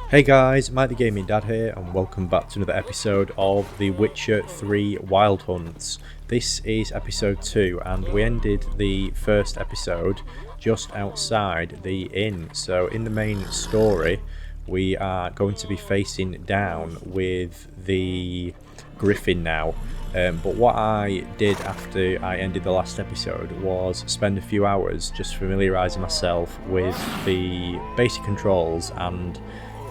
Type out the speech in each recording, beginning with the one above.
Hey guys, Mike the Gaming Dad here, and welcome back to another episode of The Witcher 3 Wild Hunts. This is episode 2, and we ended the first episode just outside the inn. So in the main story, we are going to be facing down with the Griffin now. But what I did after I ended the last episode was spend a few hours just familiarising myself with the basic controls and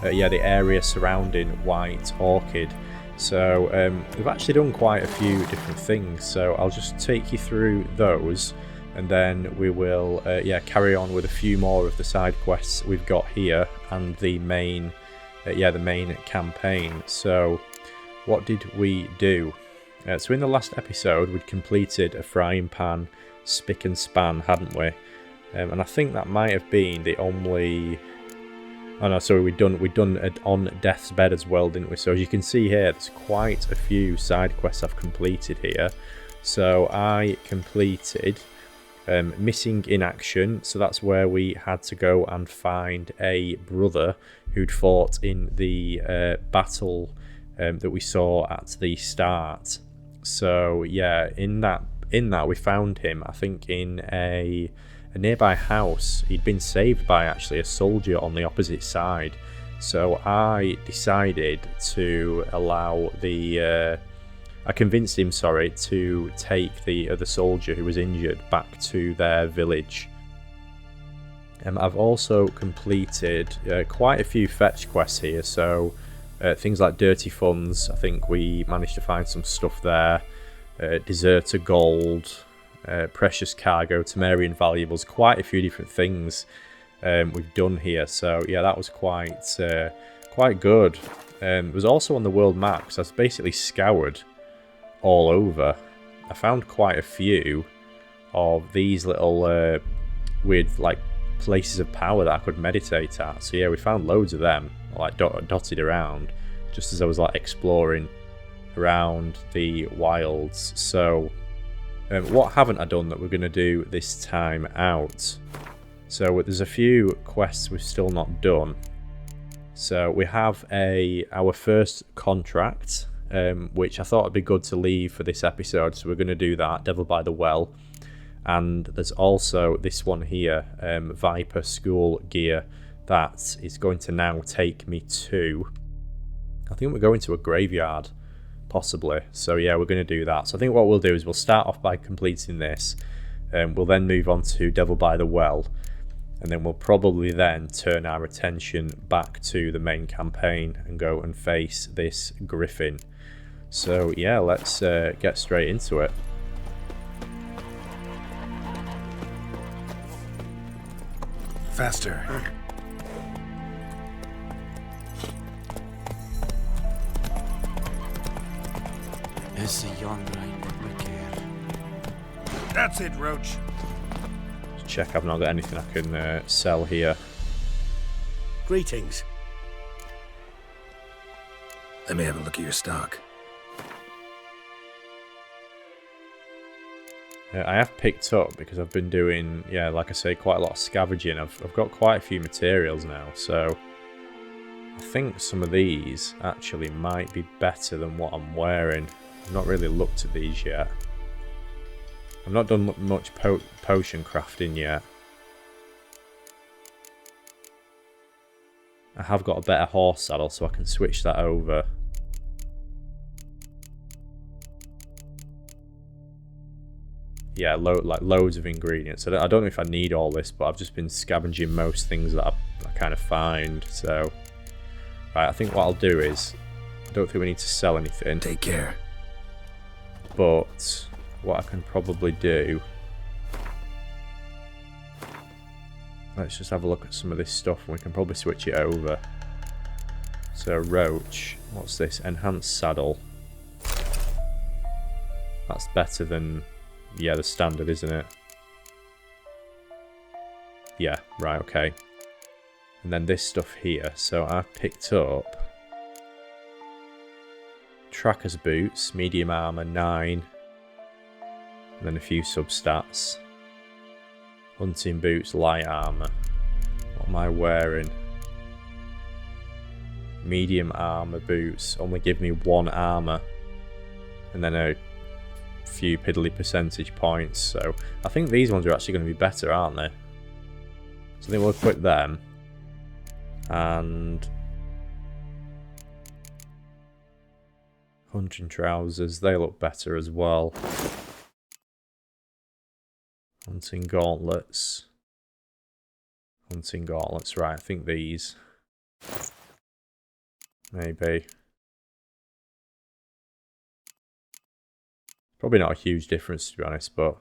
the area surrounding White Orchid. So we've actually done quite a few different things, so I'll just take you through those, and then we will carry on with a few more of the side quests we've got here and the main campaign. So what did we do? So in the last episode we'd completed a frying pan spick and span, hadn't we? And I think that might have been the only... Oh no, sorry, we'd done it on Death's Bed as well, didn't we? So as you can see here, there's quite a few side quests I've completed here. So I completed Missing in Action, so that's where we had to go and find a brother who'd fought in the battle that we saw at the start. So yeah, in that we found him, I think, in a nearby house. He'd been saved by actually a soldier on the opposite side. So I decided to allow I convinced him, to take the other soldier who was injured back to their village. I've also completed quite a few fetch quests here, so things like Dirty Funds, I think we managed to find some stuff there. Deserter Gold, precious cargo, Temerian valuables, quite a few different things we've done here. So yeah, that was quite good. It was also on the world map, so I basically scoured all over. I found quite a few of these little weird places of power that I could meditate at. So yeah, we found loads of them dotted around just as I was exploring around the wilds. So what haven't I done that we're going to do this time out? So there's a few quests we've still not done. So we have our first contract, which I thought would be good to leave for this episode. So we're going to do that, Devil by the Well. And there's also this one here, Viper School Gear, that is going to now take me to... I think we're going to a graveyard, possibly. So yeah, we're going to do that. So I think what we'll do is we'll start off by completing this. We'll then move on to Devil by the Well, and then we'll probably then turn our attention back to the main campaign and go and face this Griffin. So yeah, let's get straight into it. Faster. Is the young right that we care? That's it, Roach. Just check I've not got anything I can sell here. Greetings. Let me have a look at your stock. I have picked up, because I've been doing, like I say, quite a lot of scavenging. I've got quite a few materials now, so I think some of these actually might be better than what I'm wearing. I've not really looked at these yet. I've not done much potion crafting yet. I have got a better horse saddle, so I can switch that over. Yeah, loads of ingredients. I don't know if I need all this, but I've just been scavenging most things that I kind of find. So, right, I think what I'll do is, I don't think we need to sell anything. Take care. But what I can probably do, let's just have a look at some of this stuff and we can probably switch it over. So Roach, what's this? Enhanced saddle. That's better than, the standard, isn't it? Yeah, right, okay. And then this stuff here. So I've picked up Tracker's Boots, medium armor 9, and then a few substats. Hunting Boots, light armor. What am I wearing? medium armor boots only give me 1 armor, and then a few piddly percentage points. So I think these ones are actually going to be better, aren't they? So I think we'll equip them, and hunting trousers, they look better as well. Hunting gauntlets. Hunting gauntlets, right, I think these. Maybe. Probably not a huge difference, to be honest, but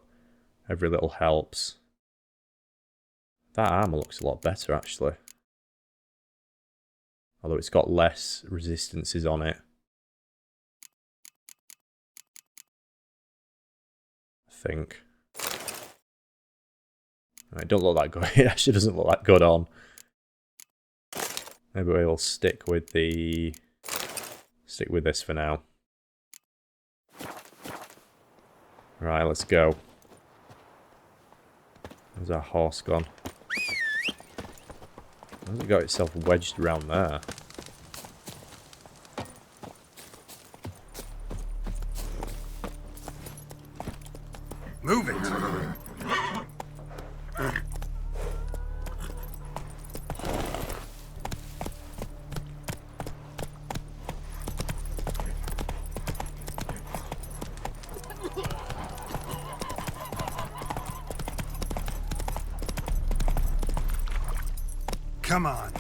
every little helps. That armor looks a lot better, actually. Although it's got less resistances on it. I think. It don't look that good. It actually doesn't look that good on. Maybe we'll stick with this for now. Right, let's go. There's our horse gone. How's it got itself wedged around there? Move it! Come on.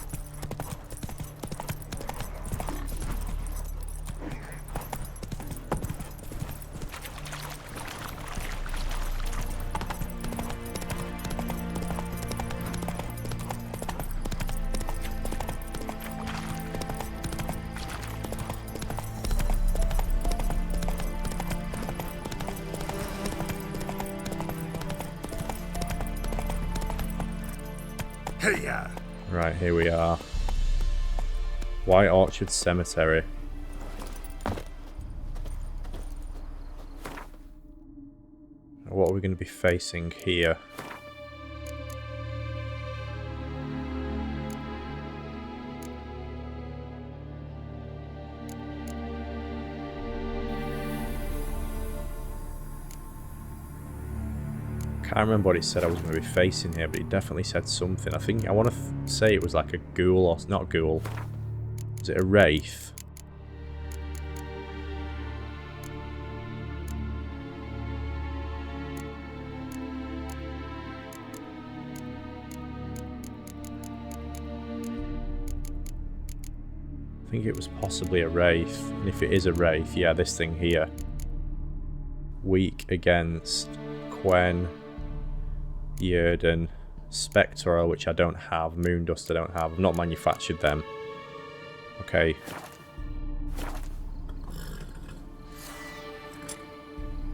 Hey-ya. Right, here we are. White Orchard Cemetery. What are we going to be facing here? I can't remember what it said I was going to be facing here, but it definitely said something. I think I want to say it was like a ghoul, or not a ghoul. Was it a wraith? I think it was possibly a wraith, and if it is a wraith, yeah, this thing here. Weak against Quen, Yrden, Spectral, which I don't have, Moondust I don't have, I've not manufactured them. Okay.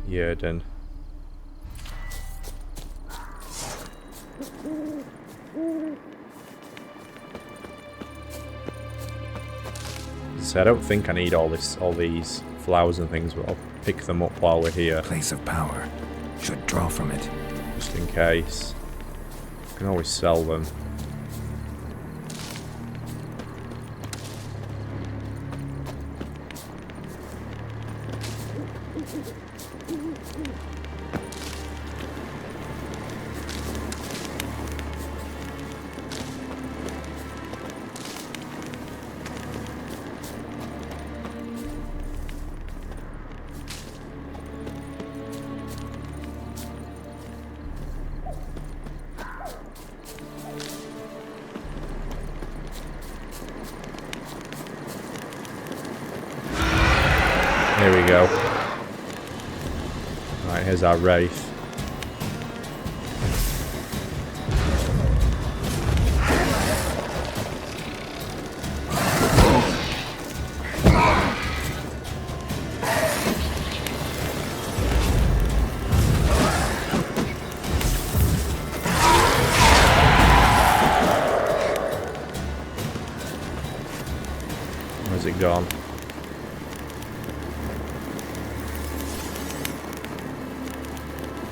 Yrden. So I don't think I need all these flowers and things, but I'll pick them up while we're here. Place of power. Should draw from it. Just in case. I can always sell them. Here we go. Right, here's our Wraith. Where's it gone?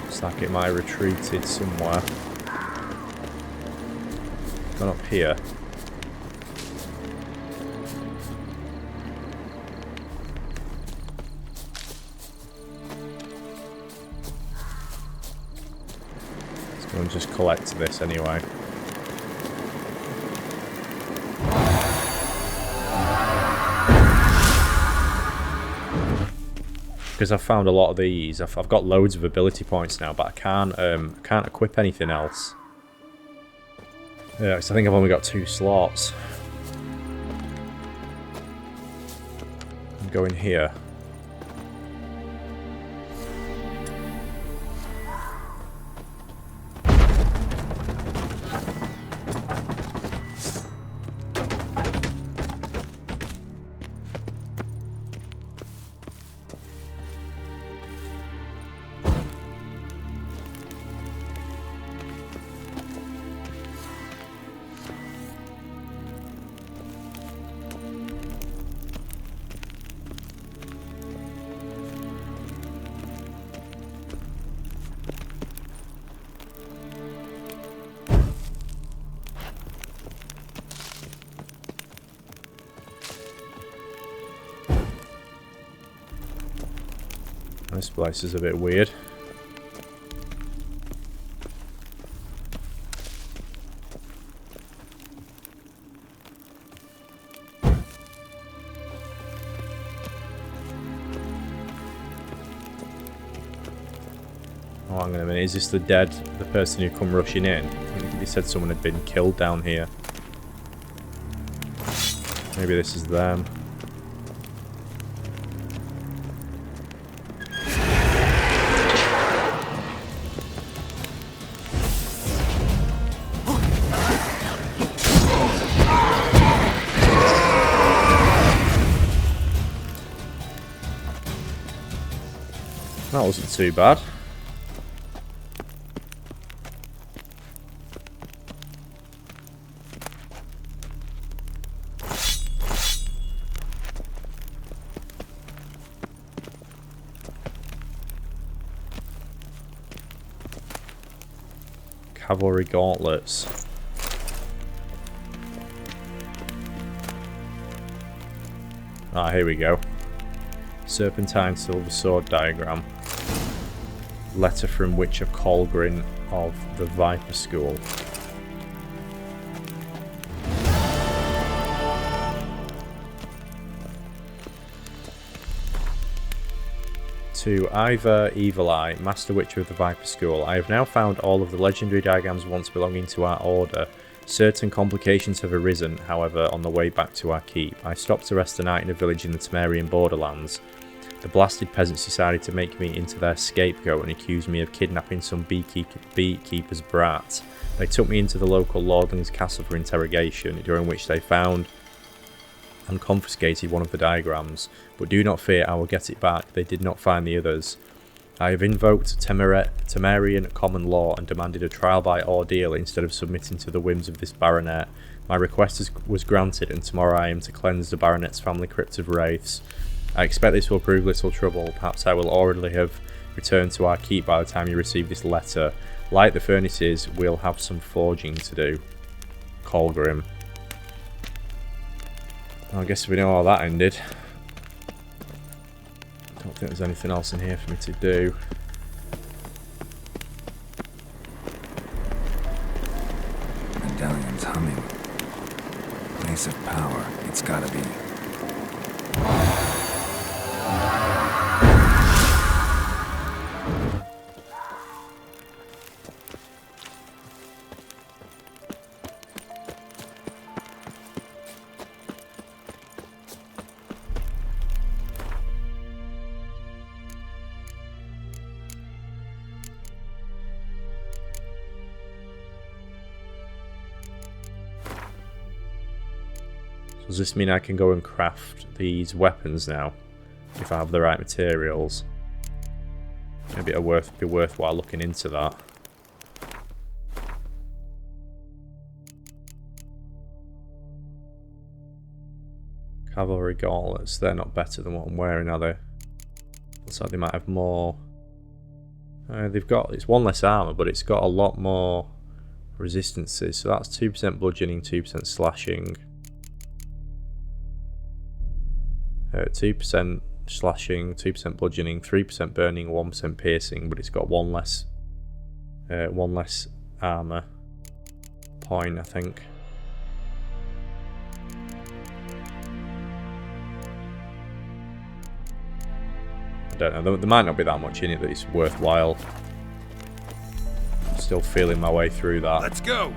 Looks like it might have retreated somewhere. Gone up here. and just collect this anyway. Because I've found a lot of these. I've got loads of ability points now, but I can't equip anything else. Yeah, so I think I've only got 2 slots. I'm going here. This place is a bit weird. Oh, hang on a minute. Is this the person who come rushing in? I think they said someone had been killed down here. Maybe this is them. That wasn't too bad. Cavalry gauntlets. Ah, here we go. Serpentine silver sword diagram. Letter from Witcher Colgrin of the Viper School. To Ivor Evil Eye, Master Witcher of the Viper School, I have now found all of the legendary diagrams once belonging to our order. Certain complications have arisen, however, on the way back to our keep. I stopped to rest the night in a village in the Temerian borderlands. The blasted peasants decided to make me into their scapegoat and accused me of kidnapping some beekeeper's brat. They took me into the local lordling's castle for interrogation, during which they found and confiscated one of the diagrams. But do not fear, I will get it back. They did not find the others. I have invoked Temerian common law and demanded a trial by ordeal instead of submitting to the whims of this baronet. My request was granted, and tomorrow I am to cleanse the baronet's family crypt of wraiths. I expect this will prove little trouble. Perhaps I will already have returned to our keep by the time you receive this letter. Light the furnaces, we'll have some forging to do. Colgrim. I guess we know how that ended. I don't think there's anything else in here for me to do. Medallion's humming. Place of power. It's gotta be. Does this mean I can go and craft these weapons now? If I have the right materials? Maybe it'll be worthwhile looking into that. Cavalry gauntlets, they're not better than what I'm wearing, are they? Looks like they might have more. It's one less armour, but it's got a lot more resistances. So that's 2% bludgeoning, 2% slashing. 2% slashing, 2% bludgeoning, 3% burning, 1% piercing, but it's got one less armour point, I think. I don't know, there might not be that much in it that it's worthwhile. Still feeling my way through that. Let's go!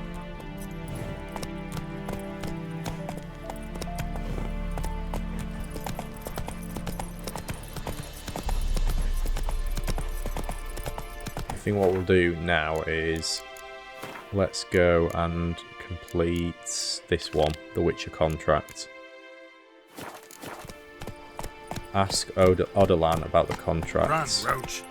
I think what we'll do now is let's go and complete this one, the Witcher contract. Ask Odolan about the contracts. Run, Roach!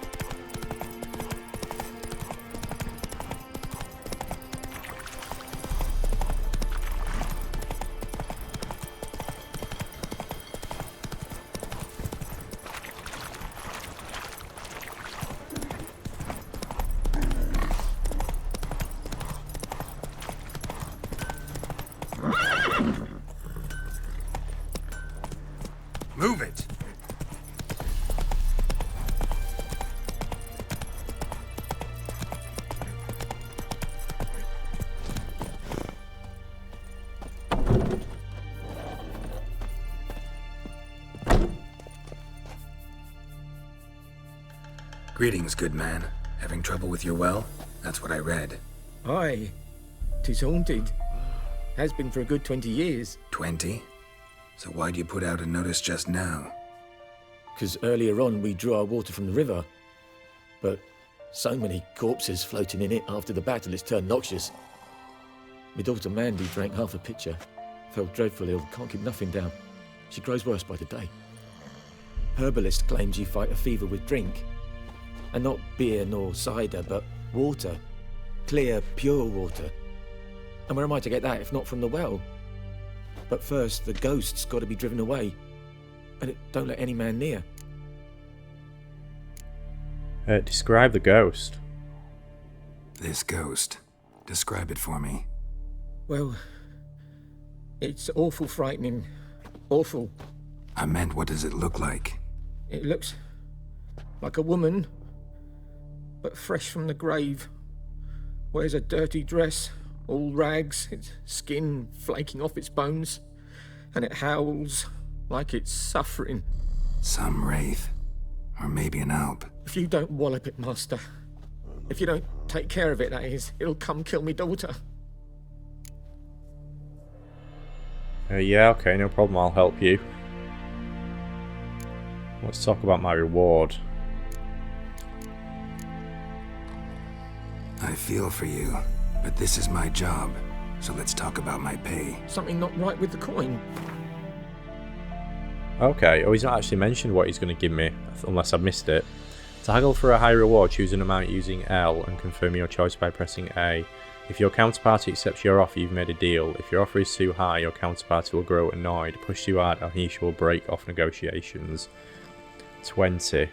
Move it! Greetings, good man. Having trouble with your well? That's what I read. Aye, 'tis haunted. Has been for a good 20 years. 20? So why'd you put out a notice just now? 'Cause earlier on we drew our water from the river. But so many corpses floating in it after the battle it's turned noxious. My daughter Mandy drank half a pitcher. Fell dreadfully ill, can't keep nothing down. She grows worse by the day. Herbalist claims you fight a fever with drink. And not beer nor cider, but water. Clear, pure water. And where am I to get that if not from the well? But first, the ghost's got to be driven away. And it don't let any man near. Describe the ghost. This ghost. Describe it for me. Well, it's awful frightening. Awful. I meant, what does it look like? It looks like a woman, but fresh from the grave. Wears a dirty dress, all rags, its skin flaking off its bones, and it howls like it's suffering. Some wraith. Or maybe an alp. If you don't wallop it, Master, if you don't take care of it, that is, it'll come kill me daughter. Yeah, okay, no problem, I'll help you. Let's talk about my reward. I feel for you, but this is my job, so let's talk about my pay. Something not right with the coin. Okay, oh, he's not actually mentioned what he's going to give me, unless I've missed it. To haggle for a high reward, choose an amount using L and confirm your choice by pressing A. If your counterparty accepts your offer, you've made a deal. If your offer is too high, your counterparty will grow annoyed, push too hard, and he will break off negotiations. 20.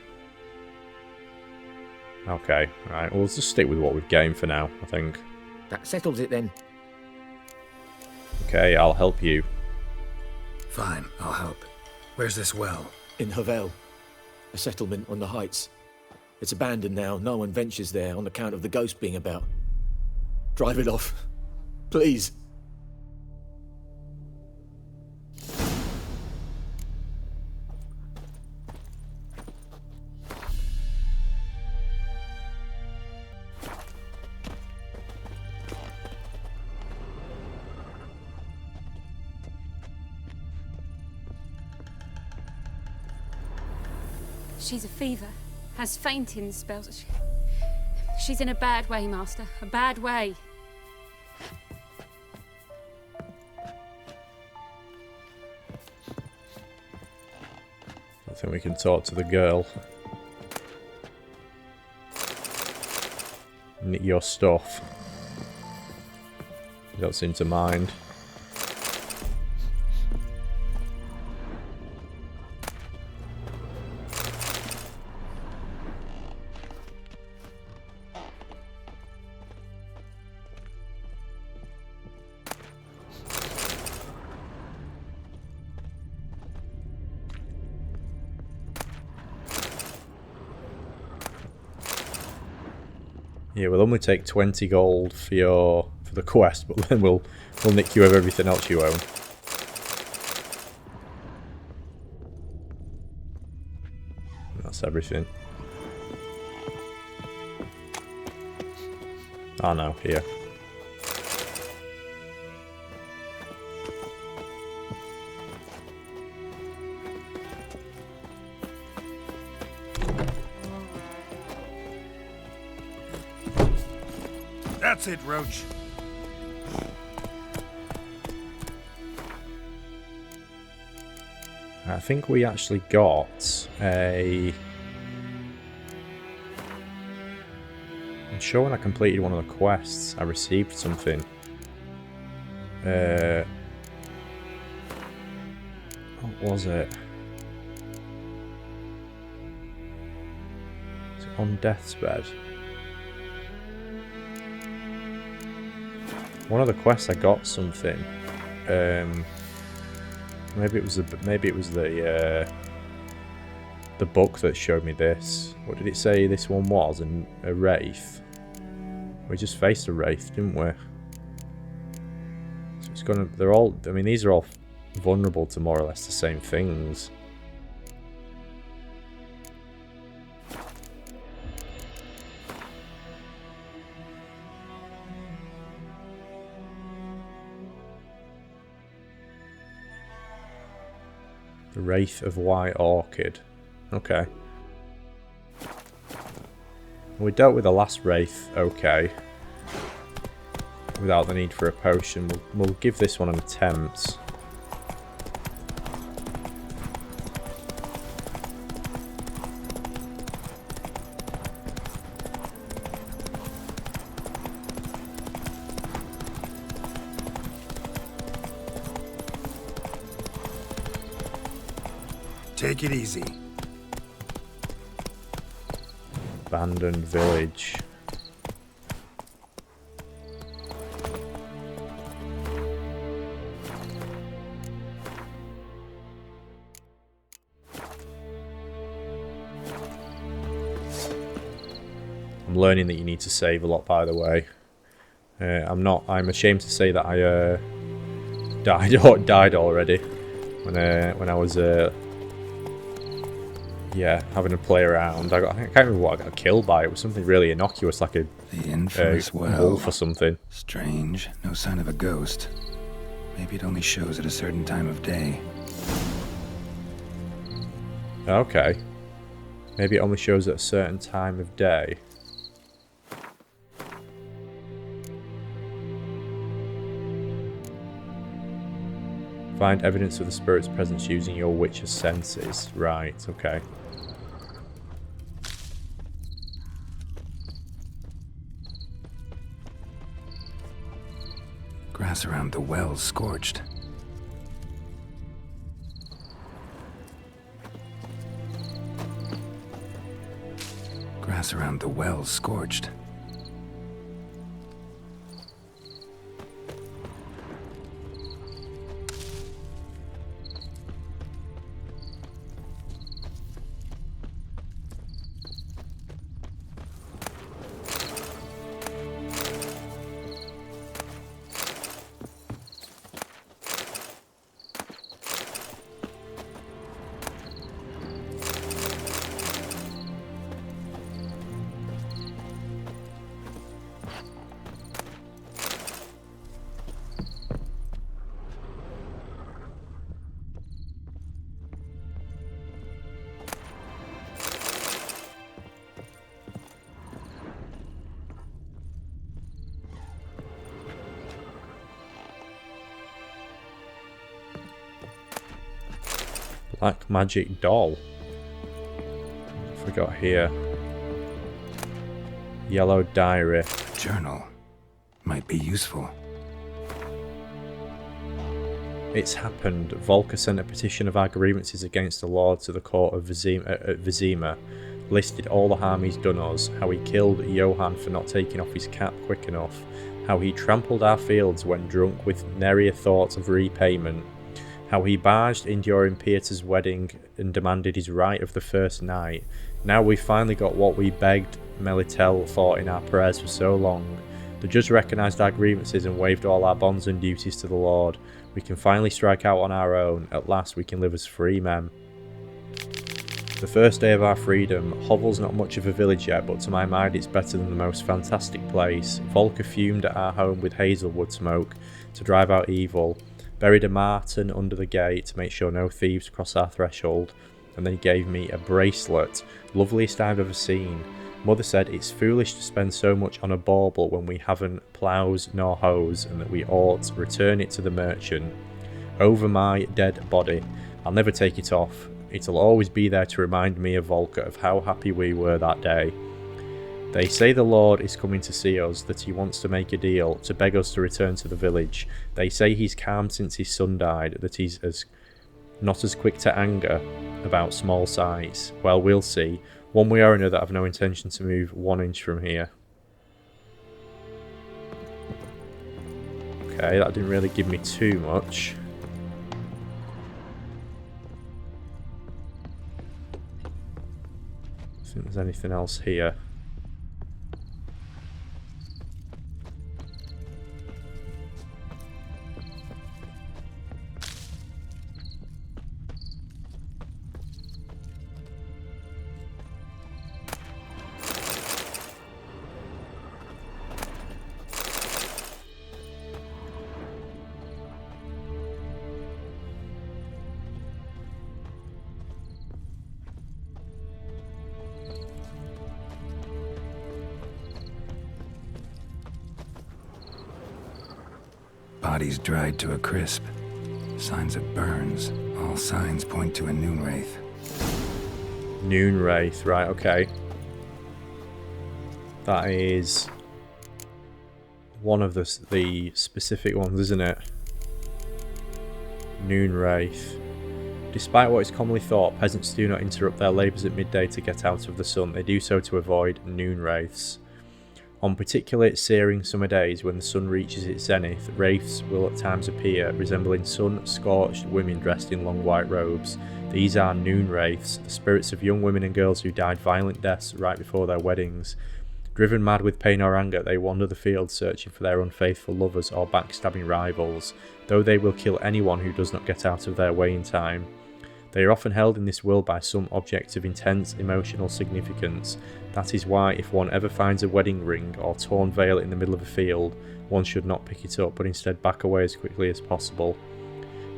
Okay, right, we'll just stick with what we've gained for now, I think. That settles it then. Okay, I'll help you. Fine, I'll help. Where's this well? In Havel, a settlement on the heights. It's abandoned now, no one ventures there on account of the ghost being about. Drive it off, please. She's a fever, has fainting spells. She's in a bad way, Master. A bad way. I think we can talk to the girl. Nick your stuff. You don't seem to mind. Yeah, we'll only take 20 gold for the quest, but then we'll nick you of everything else you own. That's everything. Oh no, here. That's it, Roach. I think we actually got a... I'm sure when I completed one of the quests, I received something. What was it? Is it on death's bed? One of the quests I got something. Maybe it was the book that showed me this. What did it say this one was? A Wraith. We just faced a Wraith, didn't we? So it's gonna. They're all. I mean, these are all vulnerable to more or less the same things. The Wraith of White Orchid. Okay. We dealt with the last Wraith okay. Without the need for a potion. We'll give this one an attempt. Take it easy. Abandoned village. I'm learning that you need to save a lot, by the way. I'm ashamed to say that I died already when I was yeah, having a play around. I can't remember what I got killed by. It was something really innocuous, like a infamous well. wolf or something. Strange. No sign of a ghost. Maybe it only shows at a certain time of day. Okay. Maybe it only shows at a certain time of day. Find evidence of the spirit's presence using your witch's senses. Right, okay. Grass around the well scorched. Grass around the well scorched. Black magic doll. What have we got here? Yellow diary. Journal. Might be useful. It's happened. Volker sent a petition of our grievances against the Lord to the court of Vizima. Listed all the harm he's done us. How he killed Johann for not taking off his cap quick enough. How he trampled our fields when drunk with nary a thought of repayment. how he barged in during Pieter's wedding and demanded his right of the first night. Now we finally got what we begged Melitel for in our prayers for so long. The judge recognised our grievances and waived all our bonds and duties to the Lord. We can finally strike out on our own. At last we can live as free men. The first day of our freedom. Hovel's not much of a village yet, but to my mind it's better than the most fantastic place. Volker fumed at our home with hazelwood smoke to drive out evil, buried a marten under the gate to make sure no thieves cross our threshold, and then he gave me a bracelet, loveliest I've ever seen. Mother said it's foolish to spend so much on a bauble when we haven't ploughs nor hoes, and that we ought to return it to the merchant. Over my dead body. I'll never take it off. It'll always be there to remind me of Volker, of how happy we were that day. They say the Lord is coming to see us, that he wants to make a deal, to beg us to return to the village. They say he's calm since his son died, that he's not as quick to anger about small sights. Well, we'll see. One way or another, I've no intention to move 1 inch from here. Okay, that didn't really give me too much. I think there's anything else here. Bodies dried to a crisp. Signs of burns. All signs point to a Noonwraith. Noonwraith, right, okay. That is one of the specific ones, isn't it? Noonwraith. Despite what is commonly thought, peasants do not interrupt their labours at midday to get out of the sun. They do so to avoid Noonwraiths. On particularly searing summer days, when the sun reaches its zenith, wraiths will at times appear, resembling sun-scorched women dressed in long white robes. These are Noonwraiths, the spirits of young women and girls who died violent deaths right before their weddings. Driven mad with pain or anger, they wander the fields searching for their unfaithful lovers or backstabbing rivals, though they will kill anyone who does not get out of their way in time. They are often held in this world by some object of intense emotional significance. That is why if one ever finds a wedding ring or torn veil in the middle of a field, one should not pick it up, but instead back away as quickly as possible.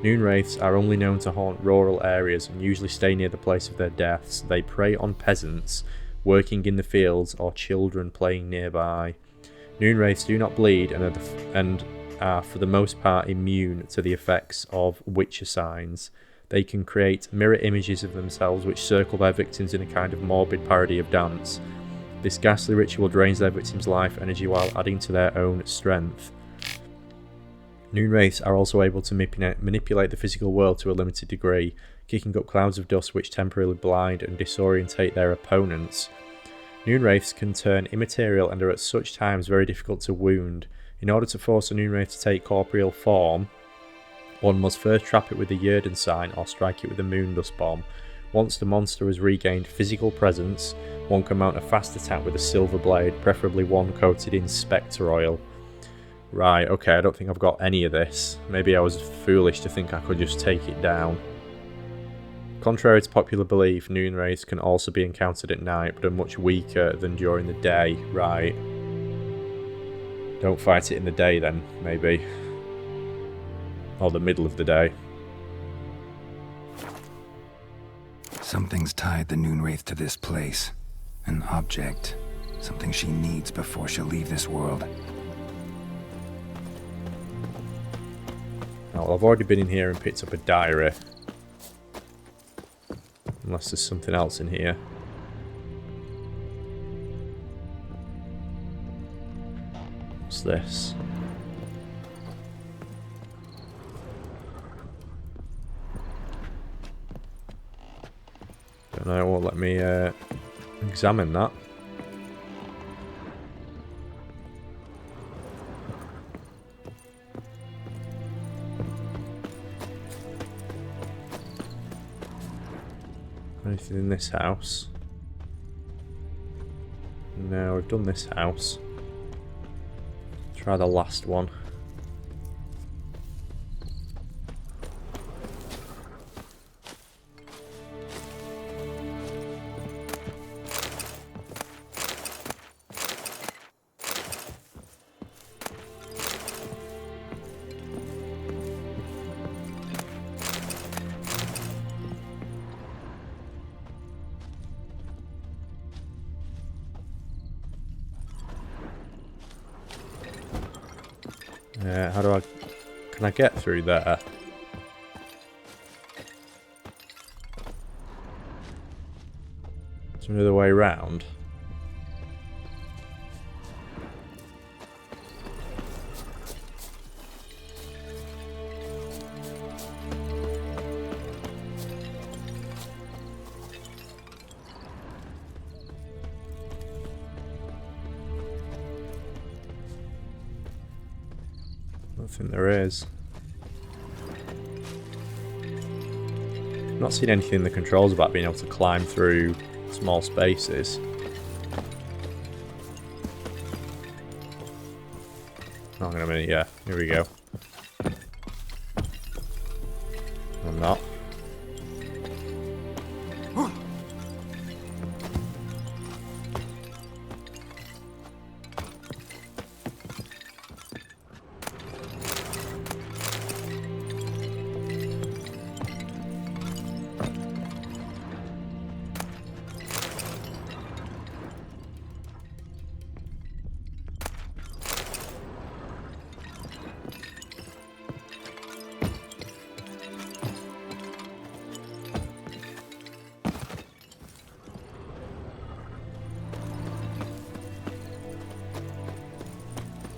Noonwraiths are only known to haunt rural areas and usually stay near the place of their deaths. They prey on peasants working in the fields or children playing nearby. Noonwraiths do not bleed and are for the most part immune to the effects of witcher signs. They can create mirror images of themselves which circle their victims in a kind of morbid parody of dance. This ghastly ritual drains their victims' life energy while adding to their own strength. Noonwraiths are also able to manipulate the physical world to a limited degree, kicking up clouds of dust which temporarily blind and disorientate their opponents. Noonwraiths can turn immaterial and are at such times very difficult to wound. In order to force a Noonwraith to take corporeal form, one must first trap it with a Yerden sign or strike it with a Moondust bomb. Once the monster has regained physical presence, one can mount a fast attack with a silver blade, preferably one coated in spectre oil. Right, okay, I don't think I've got any of this. Maybe I was foolish to think I could just take it down. Contrary to popular belief, Noonwraiths can also be encountered at night, but are much weaker than during the day. Right. Don't fight it in the day then, maybe. Or the middle of the day. Something's tied the Noonwraith to this place. An object. Something she needs before she'll leave this world. Well, I've already been in here and picked up a diary. Unless there's something else in here. What's this? Don't know, it won't let me examine that. Anything in this house? No, we've done this house. Try the last one. How do I... Can I get through there? Is there another way around? I don't think there is. I've not seen anything in the controls about being able to climb through small spaces. Hang on a minute, yeah, here we go. I'm not.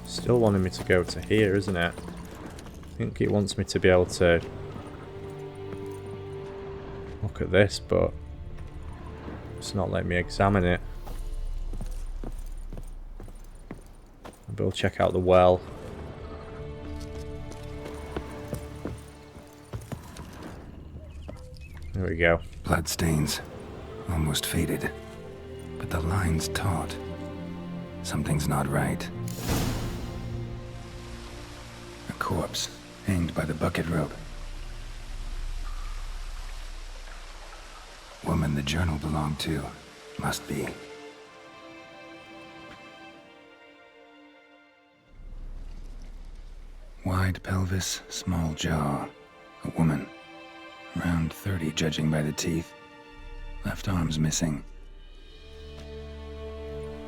Still wanting me to go to here, isn't it? I think it wants me to be able to look at this, but it's not letting me examine it. Maybe we'll check out the well. There we go. Bloodstains. Almost faded. But the line's taut. Something's not right. A corpse, hanged by the bucket rope. Woman the journal belonged to. Must be. Wide pelvis, small jaw. A woman. Around 30, judging by the teeth. Left arm's missing.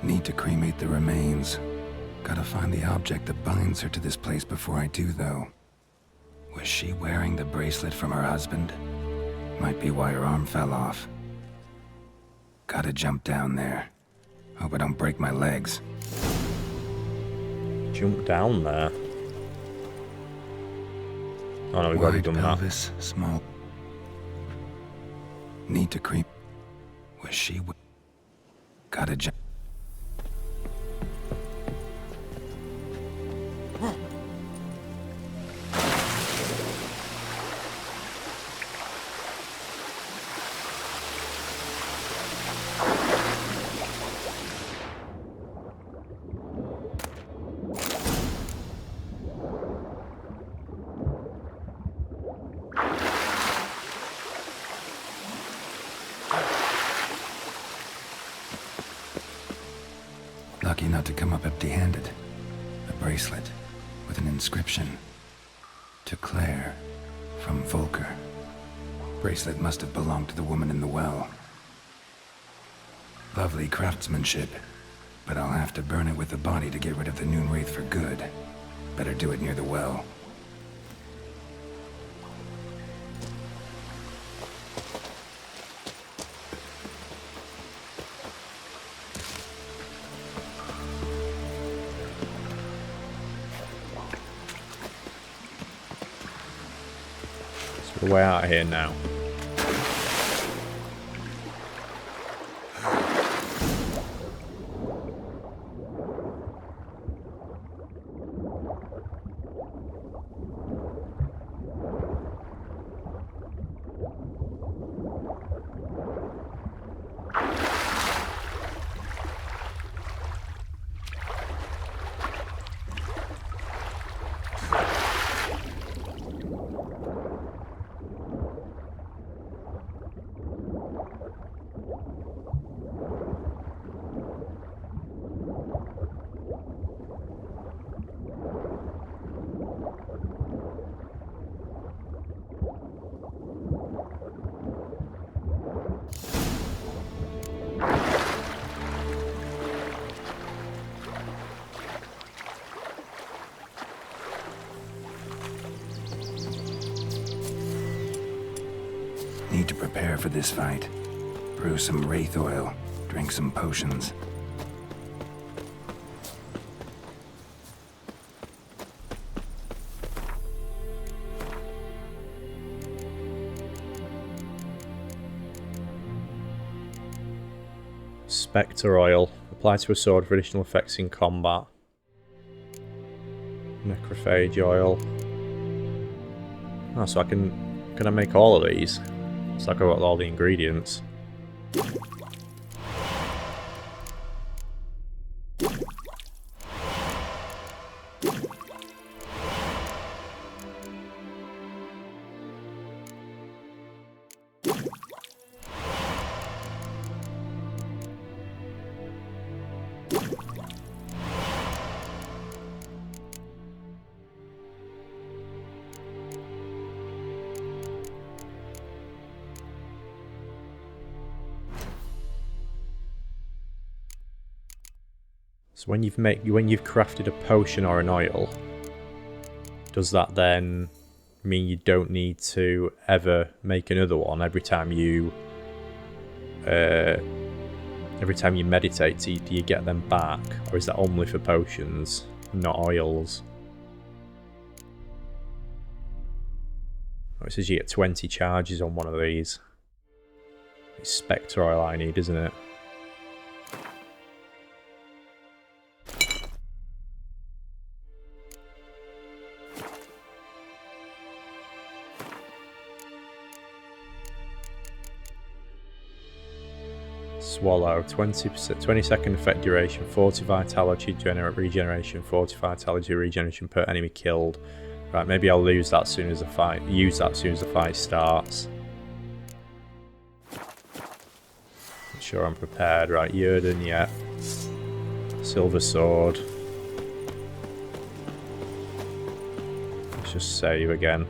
Need to cremate the remains. Gotta find the object that binds her to this place before I do, though. Was she wearing the bracelet from her husband? Might be why her arm fell off. Gotta jump down there. Hope I don't break my legs. Jump down there. Oh no, we've already done pelvis, small. Need to creep. Was she? Gotta jump. Lucky not to come up empty-handed. A bracelet with an inscription. To Claire, from Volker. Bracelet must have belonged to the woman in the well. Lovely craftsmanship, but I'll have to burn it with the body to get rid of the Noonwraith for good. Better do it near the well. the way out of here now. need to prepare for this fight. Brew some Wraith oil, drink some potions. Spectre oil. Apply to a sword for additional effects in combat. Necrophage oil. Oh, so can I make all of these? It's like I've got all the ingredients. So when you've crafted a potion or an oil, does that then mean you don't need to ever make another one every time you meditate? Do you get them back, or is that only for potions, not oils? Oh, it says you get 20 charges on one of these. It's Spectre oil I need, isn't it? Swallow, 20-second effect duration, 40 vitality regeneration, 40 vitality regeneration per enemy killed. Right, maybe I'll use that as soon as the fight starts. Make sure I'm prepared. Right, Yrden, yeah. Silver sword. Let's just save again.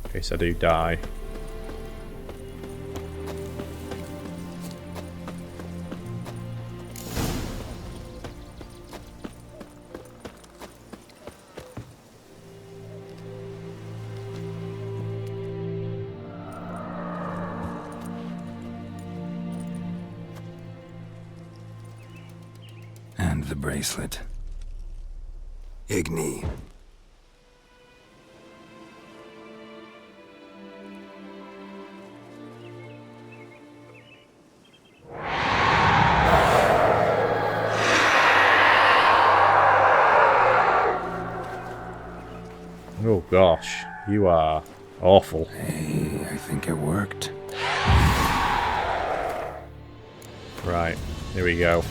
In case I do die. And the bracelet. Igni. Oh gosh, you are awful. Hey, I think it worked. Right, here we go.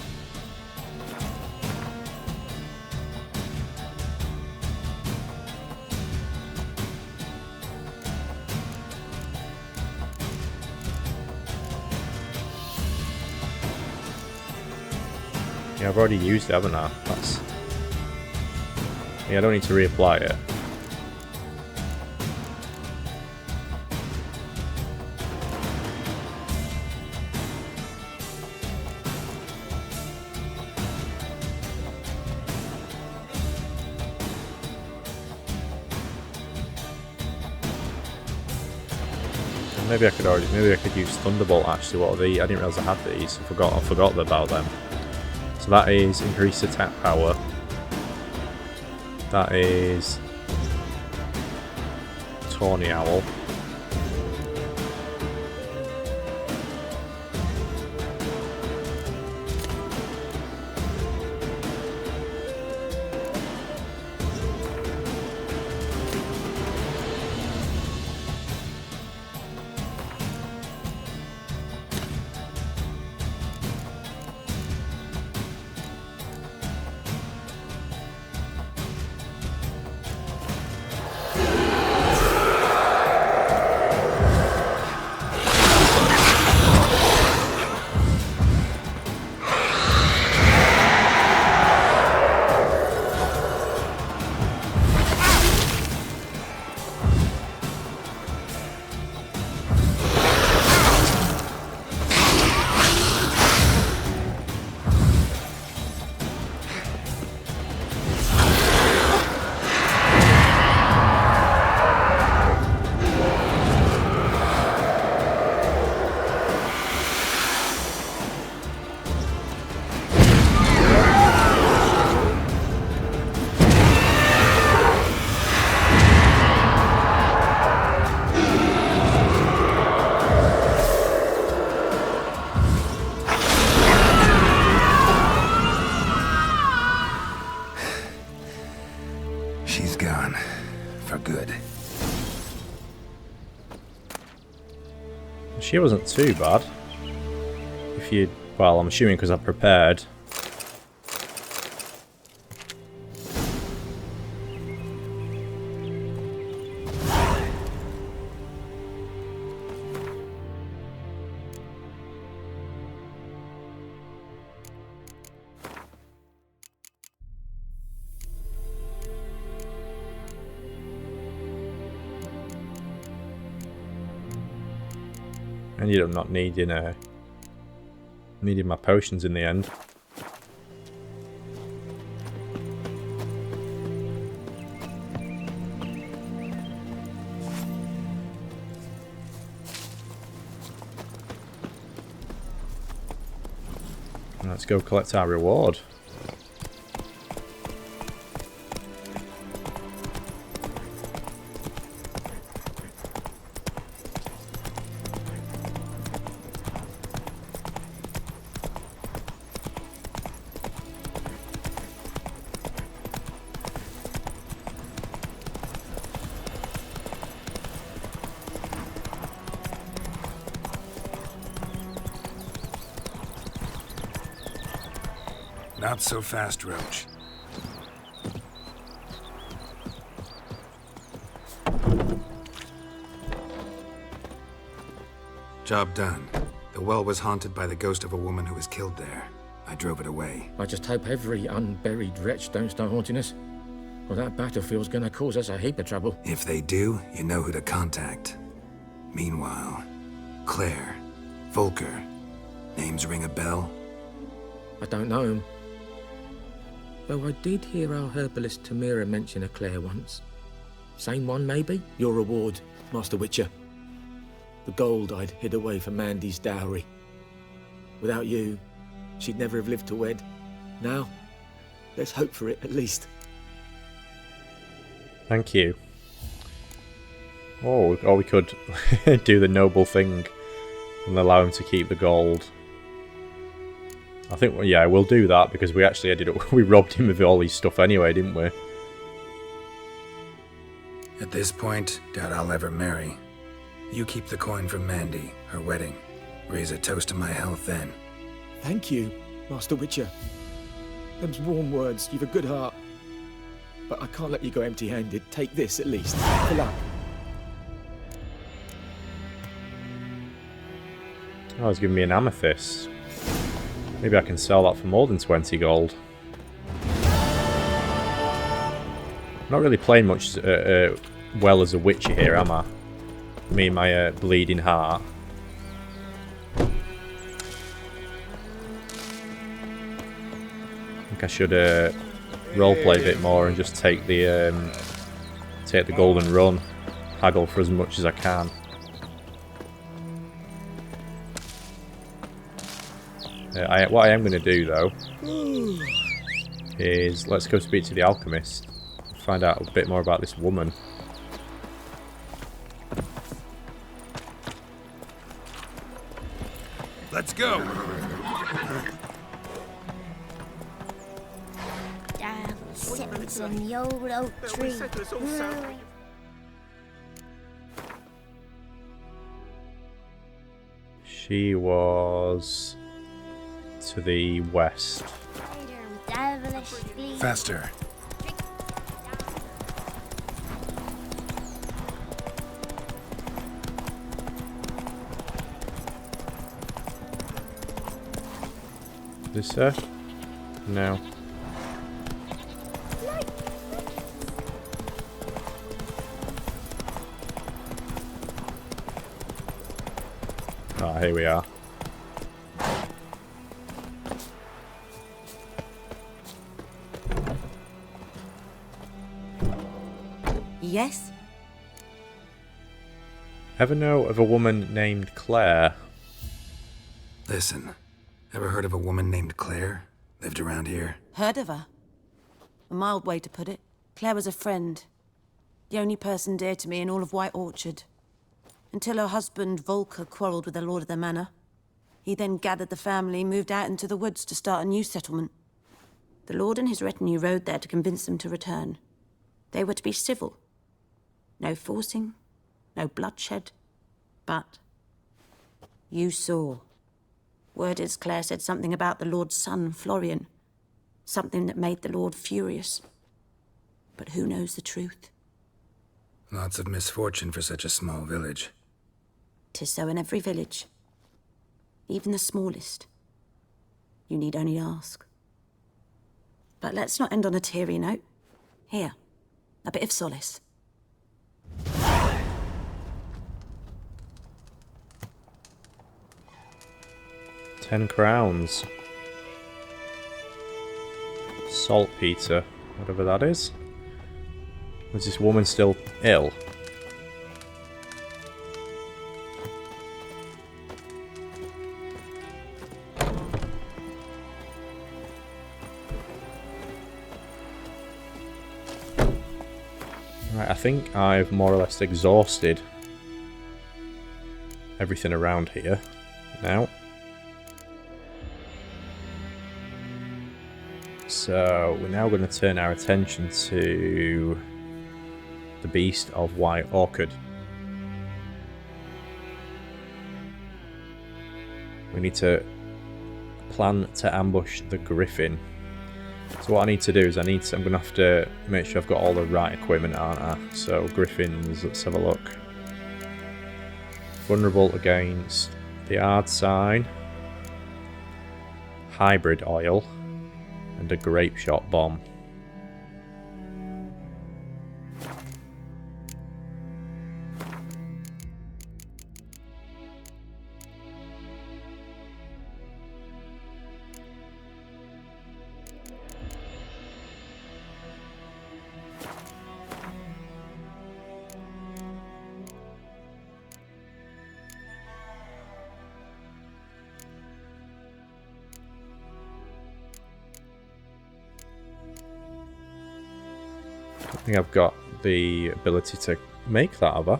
Yeah, I've already used it, haven't I? Yeah, I don't need to reapply it. Maybe I could use Thunderbolt actually. What are these? I didn't realise I had these. I forgot about them. So that is increased attack power. That is Tawny Owl. good. She wasn't too bad. If you... Well, I'm assuming because I prepared. Ended up not needing my potions in the end. Let's go collect our reward. Not so fast, Roach. Job done. The well was haunted by the ghost of a woman who was killed there. I drove it away. I just hope every unburied wretch don't start haunting us. Well, that battlefield's gonna cause us a heap of trouble. If they do, you know who to contact. Meanwhile, Claire, Volker, names ring a bell? I don't know him. Though I did hear our herbalist Tamira mention a Claire once. Same one, maybe? Your reward, Master Witcher. The gold I'd hid away for Mandy's dowry. Without you, she'd never have lived to wed. Now, let's hope for it, at least. Thank you. Or we could do the noble thing and allow him to keep the gold. I think, yeah, we'll do that because we actually we robbed him of all his stuff anyway, didn't we? At this point, doubt I'll ever marry. You keep the coin from Mandy, her wedding. Raise a toast to my health then. Thank you, Master Witcher. Them's warm words, you've a good heart. But I can't let you go empty-handed. Take this at least. Fill up. Oh, he's giving me an amethyst. Maybe I can sell that for more than 20 gold. Not really playing much well as a witcher here, am I? Me and my bleeding heart. I think I should roleplay a bit more and just take the golden run. Haggle for as much as I can. What I am going to do though is let's go speak to the alchemist, find out a bit more about this woman. Let's go! Sits in the old oak tree. She was to the west. Faster. This her? No. Ah, here we are. Yes? Ever know of a woman named Claire? Listen, ever heard of a woman named Claire? Lived around here? Heard of her? A mild way to put it. Claire was a friend. The only person dear to me in all of White Orchard. Until her husband, Volker, quarrelled with the lord of the manor. He then gathered the family, moved out into the woods to start a new settlement. The lord and his retinue rode there to convince them to return. They were to be civil. No forcing, no bloodshed, but you saw. Word is Claire said something about the Lord's son, Florian. Something that made the Lord furious. But who knows the truth? Lots of misfortune for such a small village. 'Tis so in every village. Even the smallest. You need only ask. But let's not end on a teary note. Here, a bit of solace. £10. Saltpeter, whatever that is. Was this woman still ill? Right, I think I've more or less exhausted everything around here now. So we're now going to turn our attention to the Beast of White Orchid. We need to plan to ambush the Griffin. So what I need to do is I'm going to have to make sure I've got all the right equipment, aren't I? So Griffins, let's have a look. Vulnerable against the hard sign, hybrid oil, and a grape shot bomb. I think I've got the ability to make that, have I?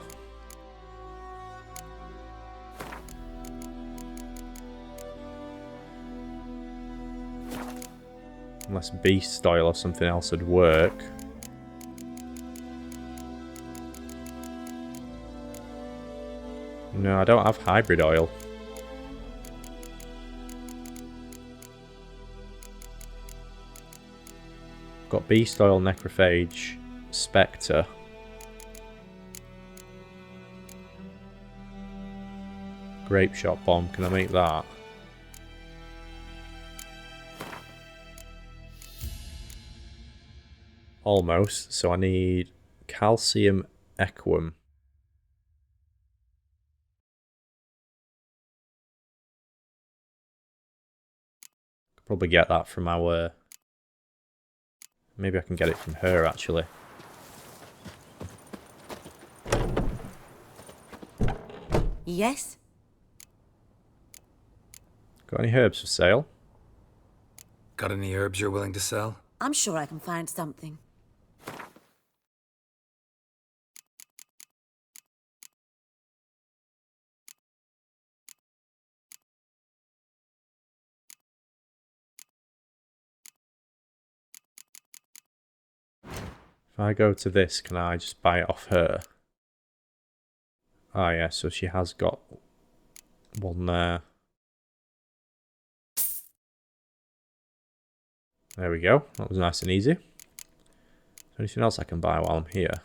Unless beast oil or something else would work. No, I don't have hybrid oil. Got beast oil, necrophage, spectre. Grape shot bomb, can I make that? Almost, so I need calcium equum. Could probably get that from our... Maybe I can get it from her, actually. Yes? Got any herbs for sale? Got any herbs you're willing to sell? I'm sure I can find something. If I go to this, can I just buy it off her? Oh yeah, so she has got one there. There we go. That was nice and easy. Is there anything else I can buy while I'm here?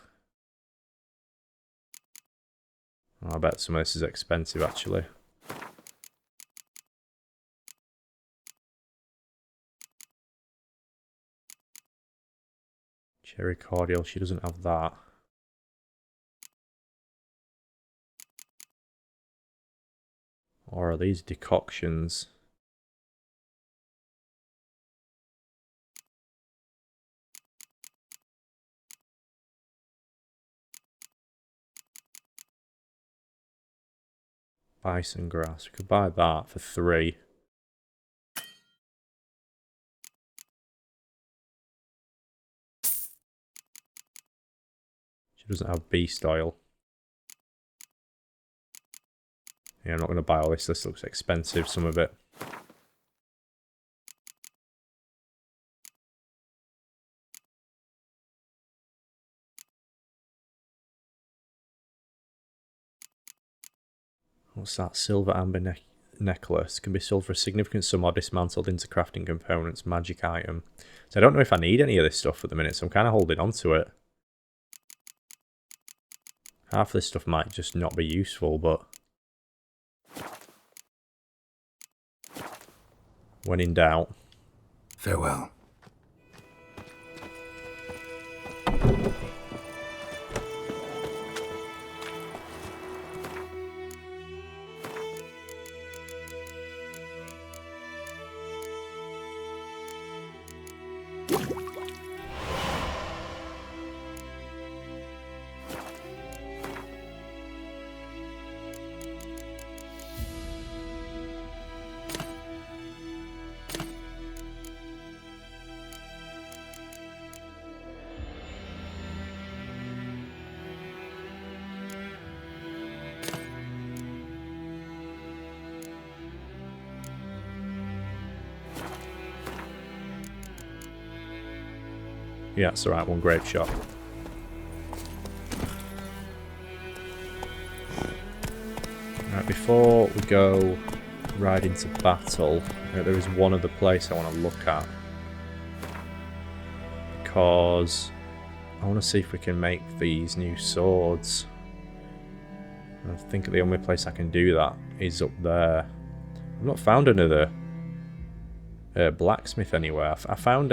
Oh, I bet some of this is expensive, actually. Cherry cordial, she doesn't have that. Or are these decoctions? Bison grass. We could buy that for 3. She doesn't have beast oil. Yeah, I'm not going to buy all this. This looks expensive, some of it. What's that? Silver amber necklace. Can be sold for a significant sum or dismantled into crafting components. Magic item. So I don't know if I need any of this stuff at the minute, so I'm kind of holding on to it. Half of this stuff might just not be useful, but when in doubt. Farewell. Yeah, it's the right one. Grape shop. Right, before we go right into battle, there is one other place I want to look at. Because I want to see if we can make these new swords. And I think the only place I can do that is up there. I've not found another blacksmith anywhere. I found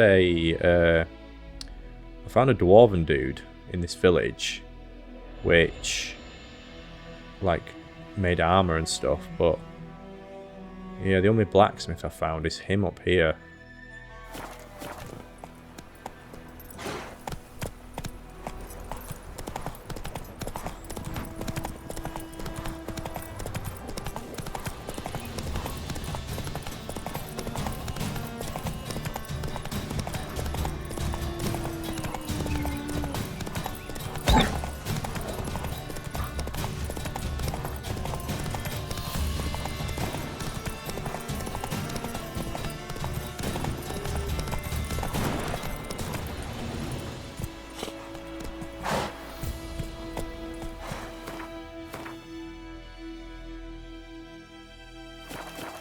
a dwarven dude in this village, which like made armor and stuff, but yeah, the only blacksmith I found is him up here.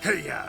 Hey-ya!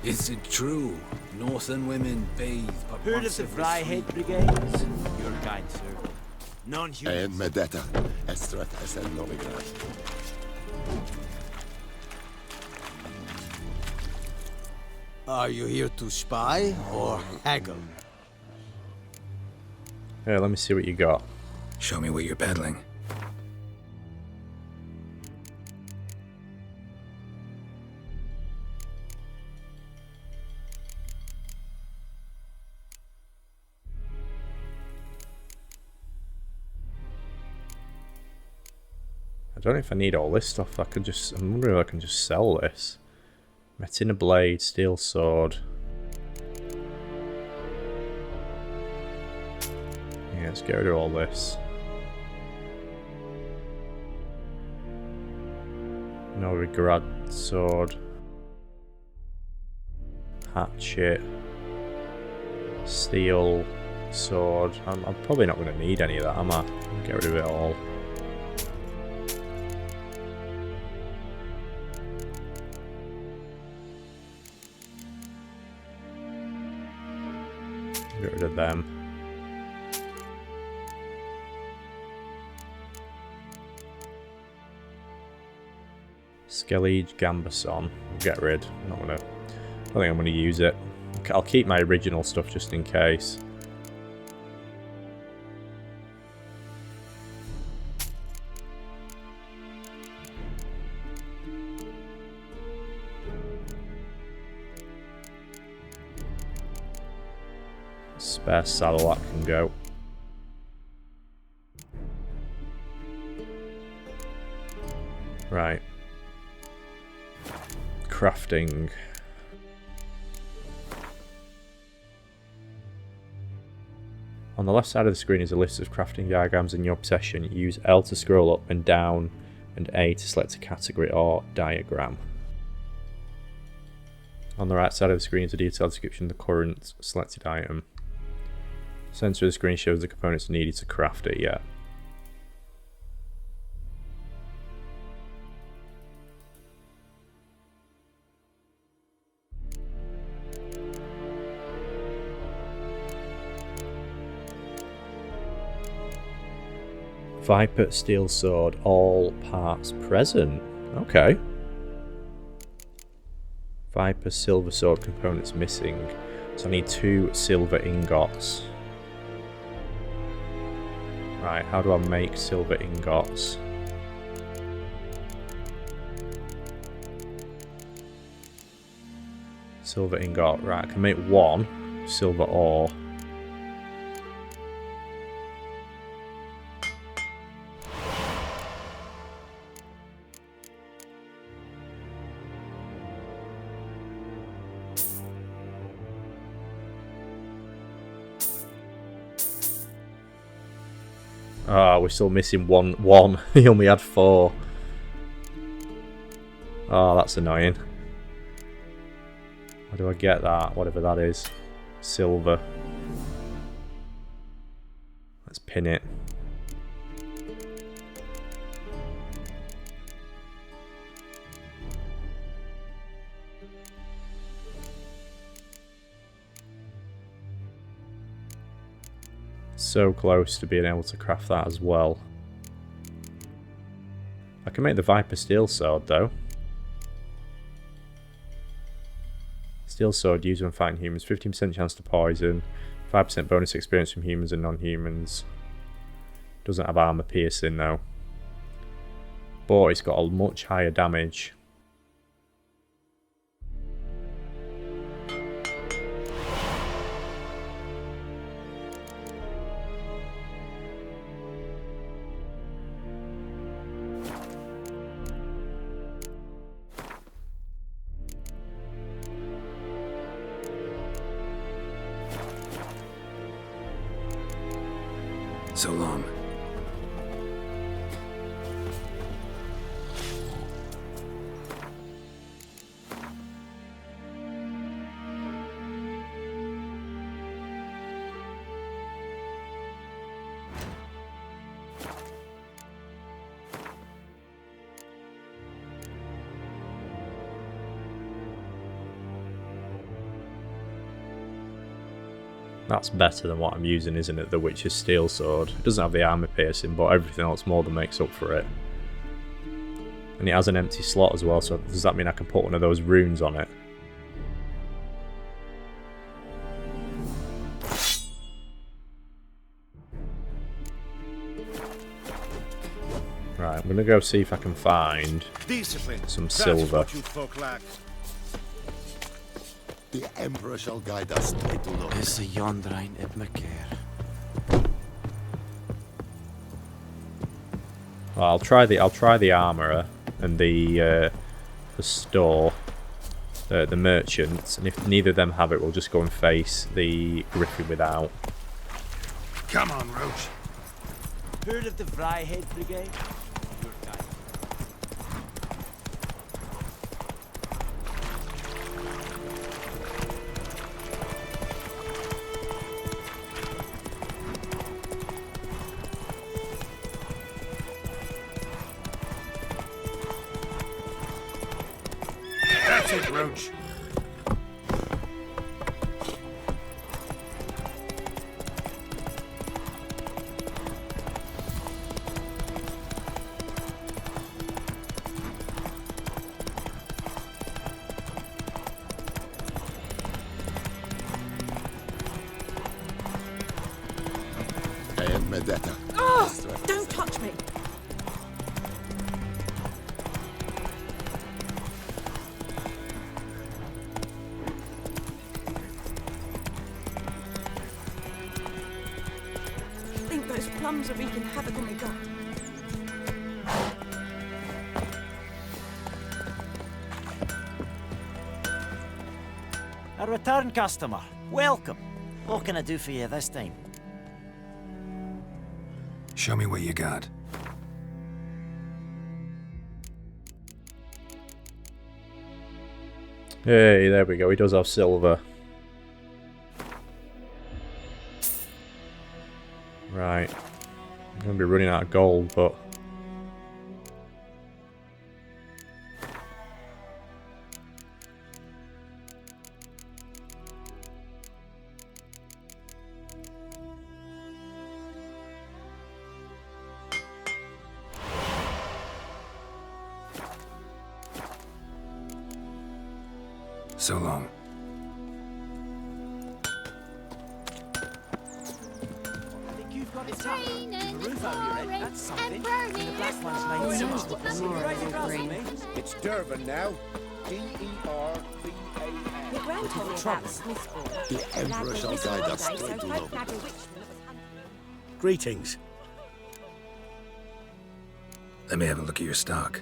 Is it true? Northern women bathe but Heard once of the every Vryhead Brigades? Your kind, sir. Non-human. En Medetta, Estrat Esen Novigrad. Are you here to spy or haggle? Yeah, let me see what you got. Show me what you're peddling. I don't know if I need all this stuff. I'm wondering if I can just sell this. Metina blade, steel sword. Yeah, let's get rid of all this. Novigrad sword. Hatchet. Steel sword. I'm probably not going to need any of that, am I? Get rid of it all. Get rid of them. Skellige Gambeson. Get rid. I don't think I'm gonna use it. I'll keep my original stuff just in case. Spare saddle, that can go. Right. Crafting. On the left side of the screen is a list of crafting diagrams in your possession. Use L to scroll up and down and A to select a category or diagram. On the right side of the screen is a detailed description of the current selected item. Center of the screen shows the components needed to craft it, yeah. Viper steel sword, all parts present. Okay. Viper silver sword components missing. So I need 2 silver ingots. Right, how do I make silver ingots? Silver ingot, right, I can make 1 silver ore. Ah, we're still missing one. He only had 4. Oh, that's annoying. How do I get that? Whatever that is. Silver. Let's pin it. So close to being able to craft that as well. I can make the Viper steel sword though. Steel sword used when fighting humans, 15% chance to poison, 5% bonus experience from humans and non-humans. Doesn't have armor piercing though. But it's got a much higher damage. So long. That's better than what I'm using, isn't it? The Witcher's Steel Sword. It doesn't have the armor piercing, but everything else more than makes up for it. And it has an empty slot as well, so does that mean I can put one of those runes on it? Right, I'm gonna go see if I can find some silver. The Emperor shall guide us straight to Lord. Is a yondrain at Macaire. Well, I'll try the armourer and the store, the merchants, and if neither of them have it, we'll just go and face the Griffin without. Come on, Roach. Heard of the Vryhead Brigade? That's it, Roach. I am Medetta. Oh, don't touch me! I think those plums are wreaking havoc on my gut. A return customer. Welcome. What can I do for you this time? Show me what you got. Hey, there we go. He does have silver. Right. I'm going to be running out of gold, but... So long. It's raining, it's pouring, and burning. The black one's It's Durban now. D-E-R-V-A-N. Your grand told me about Smithbourne. The Emperor shall guide us straight to love. Greetings. Let me have a look at your stock.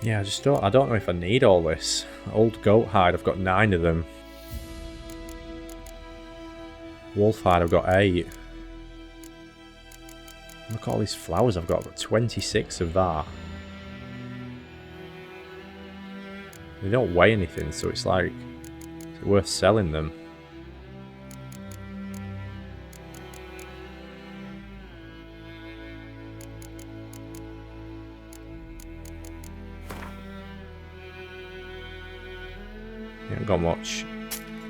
Yeah, I don't know if I need all this. Old goat hide, I've got 9 of them. Wolf hide, I've got 8. Look at all these flowers I've got 26 of that. They don't weigh anything, so it's like, is it worth selling them? He hasn't got much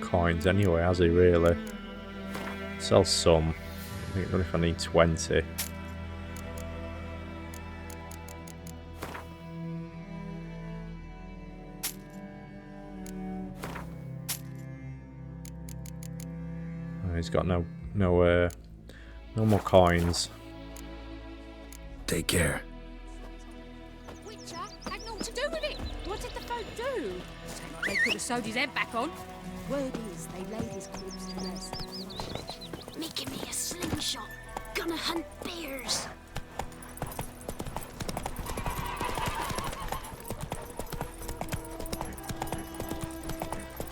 coins anyway, has he, really? Sell some. I don't know if I need 20. Oh, he's got no more coins. Take care. Witcher had naught to do with it. What did the folk do? They could have sewed his head back on. Word is they laid his corpse to rest. Making me a slingshot. Gonna hunt bears.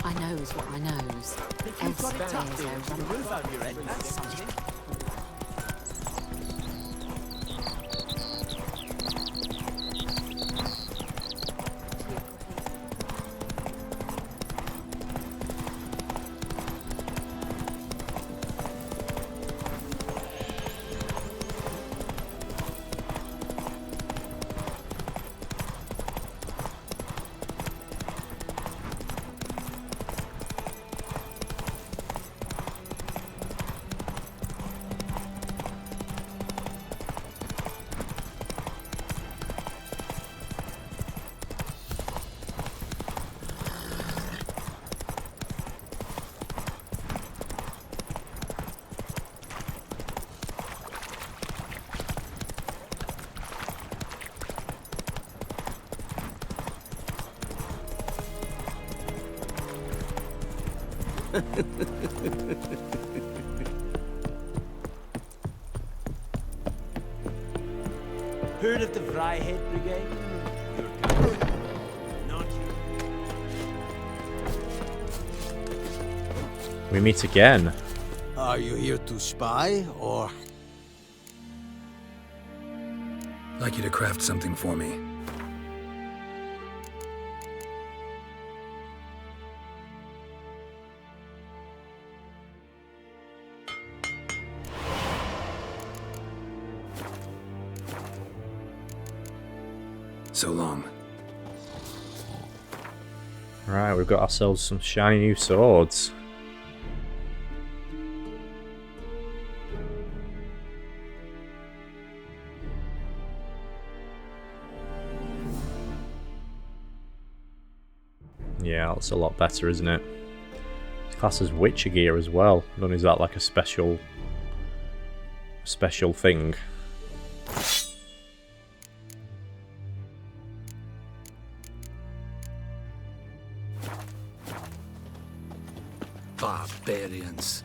I knows what I knows. You've got it tucked in the roof over your head. That's something. Heard of the Vryhead Brigade? You're good. Not you. We meet again. Are you here to spy, or... I'd like you to craft something for me. So long. Right, we've got ourselves some shiny new swords. Yeah, that's a lot better, isn't it? It's classed as Witcher gear as well. Not is that like a special thing? Barbarians.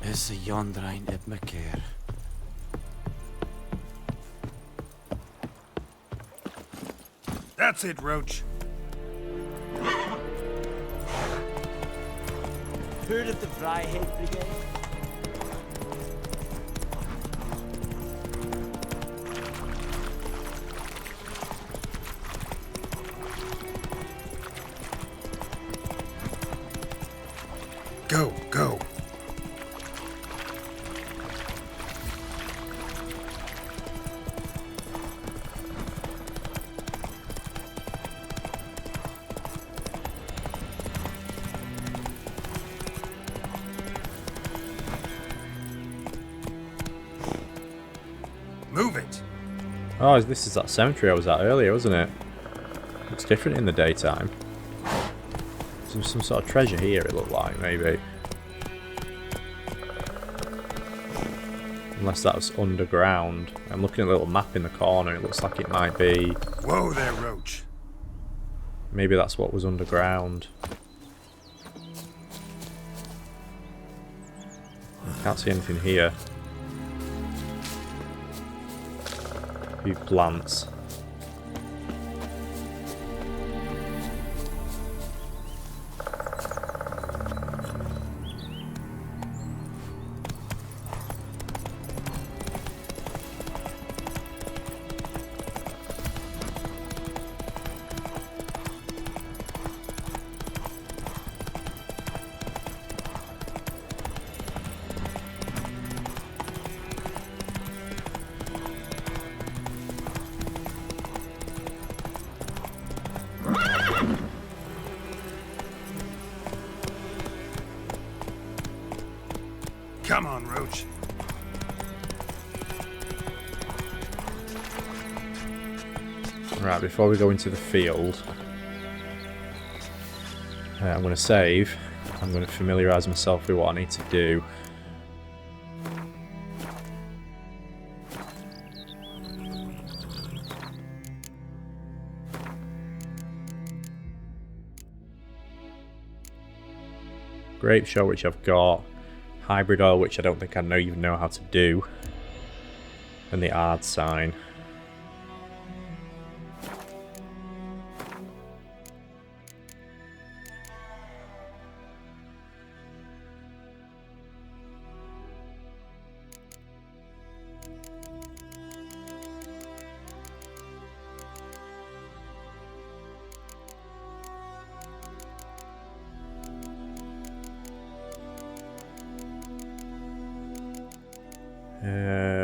Is a Yondrain at Macair. That's it, Roach. Heard of the Vryhead Brigade? Go, go. Move it. Oh, this is that cemetery I was at earlier, wasn't it? Looks different in the daytime. Some sort of treasure here, it looked like, maybe. Unless that was underground. I'm looking at a little map in the corner, it looks like it might be... Whoa there, Roach. Maybe that's what was underground. Can't see anything here. A few plants. Come on, Roach. Right, before we go into the field, I'm going to save. I'm going to familiarise myself with what I need to do. Grape shot, which I've got. Hybrid oil, which I don't think I even know how to do. And the ard sign.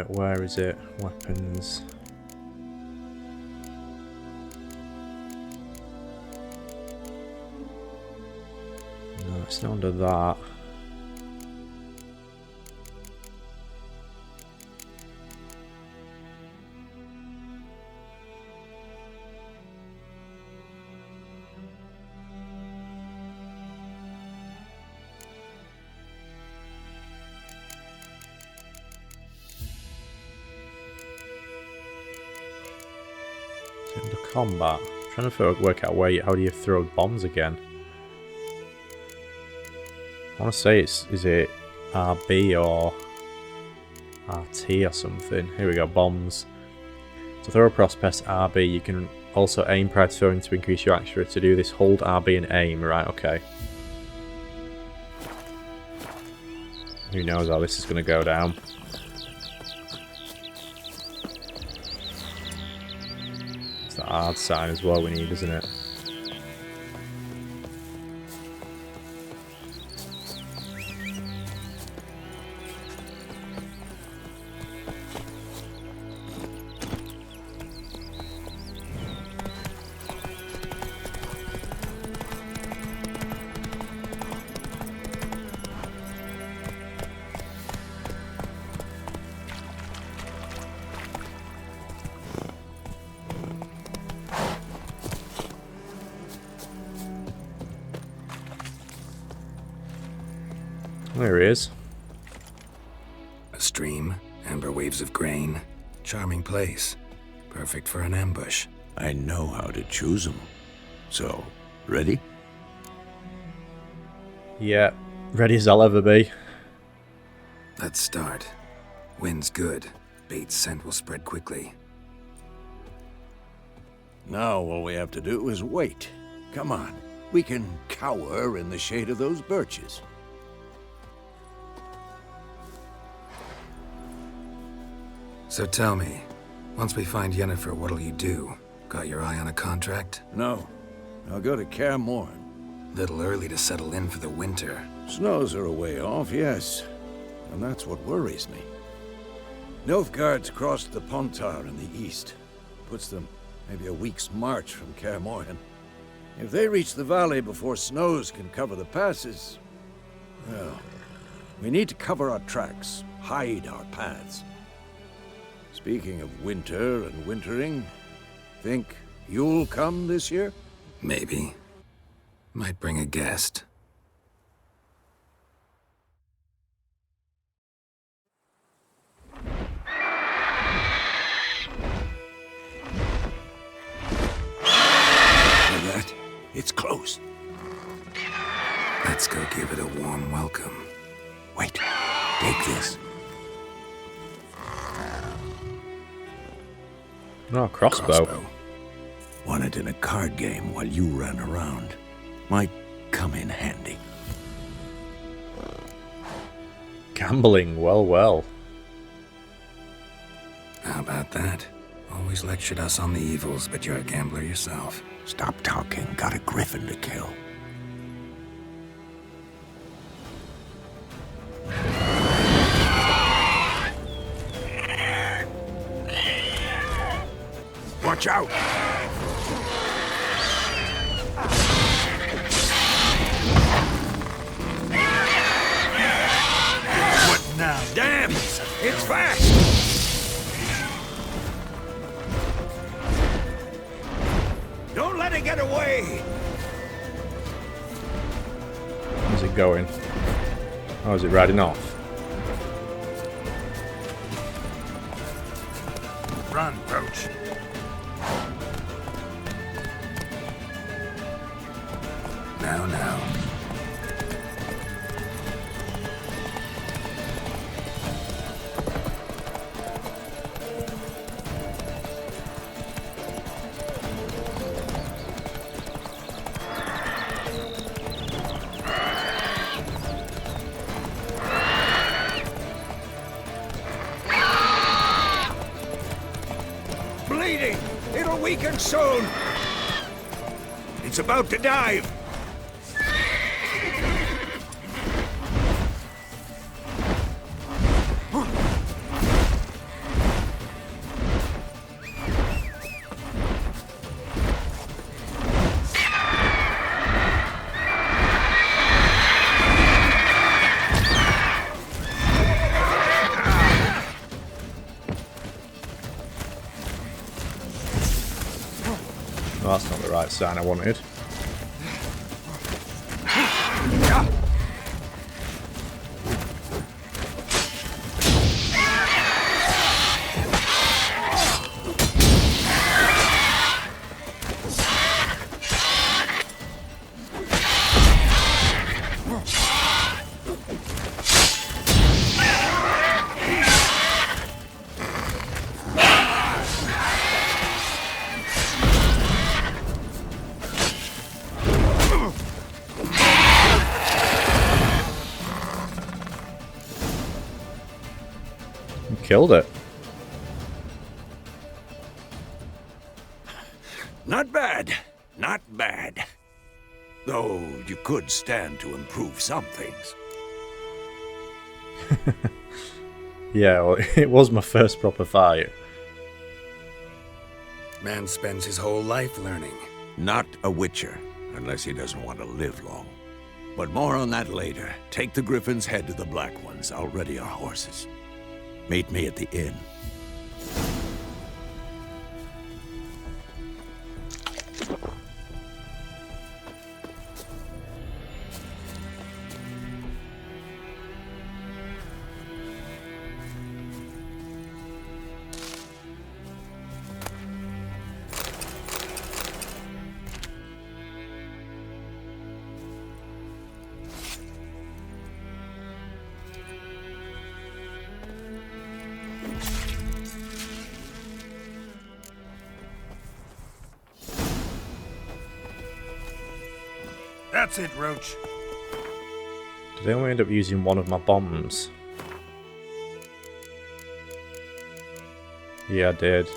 Where is it? Weapons. No, it's not under that. Under combat. I'm trying to work out how do you throw bombs again. I want to say is it RB or RT or something. Here we go, bombs. To throw across, press RB. You can also aim prior to throwing to increase your accuracy. To do this, hold RB and aim. Right, okay. Who knows how this is going to go down. It's the ard sign as well we need, isn't it? There he is. A stream, amber waves of grain. Charming place. Perfect for an ambush. I know how to choose them. So, ready? Yeah, ready as I'll ever be. Let's start. Wind's good. Bait's scent will spread quickly. Now all we have to do is wait. Come on. We can cower in the shade of those birches. So tell me, once we find Yennefer, what'll you do? Got your eye on a contract? No. I'll go to Kaer Morhen. Little early to settle in for the winter. Snows are a way off, yes. And that's what worries me. Nilfgaard's crossed the Pontar in the east. Puts them maybe a week's march from Kaer Morhen. If they reach the valley before snows can cover the passes, well, we need to cover our tracks, hide our paths. Speaking of winter and wintering, think you'll come this year? Maybe. Might bring a guest. That? It's close. Let's go give it a warm welcome. Wait, take this. Oh, crossbow. Won it in a card game while you ran around. Might come in handy. Gambling, well. How about that? Always lectured us on the evils, but you're a gambler yourself. Stop talking. Got a griffin to kill. Watch out! What now? Damn! It's fast! Don't let it get away! How's it going? Oh, is it riding off? Run, Roach. Now. Bleeding! It'll weaken soon! It's about to dive! Oh, that's not the right sign I wanted. Killed it. Not bad. Not bad. Though you could stand to improve some things. Yeah, well, it was my first proper fight. Man spends his whole life learning. Not a witcher, unless he doesn't want to live long. But more on that later. Take the Griffin's head to the Black Ones. I'll ready our horses. Meet me at the inn. That's it, Roach. Did I only end up using one of my bombs? Yeah, I did.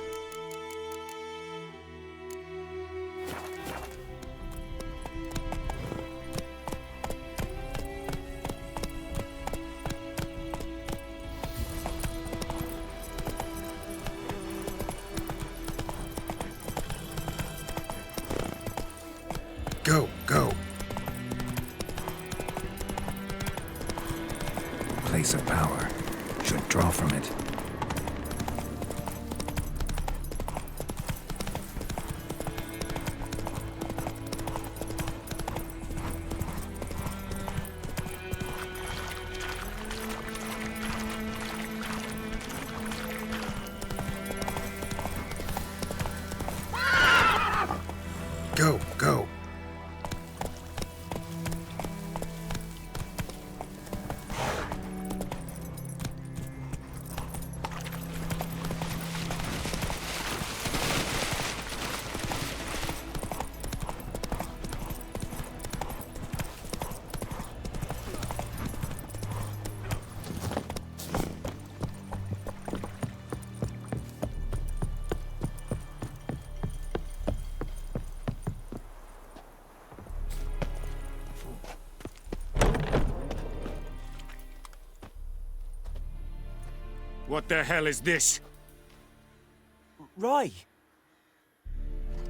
Go, go. Place of power. Should draw from it. Go, go. What the hell is this? Rye!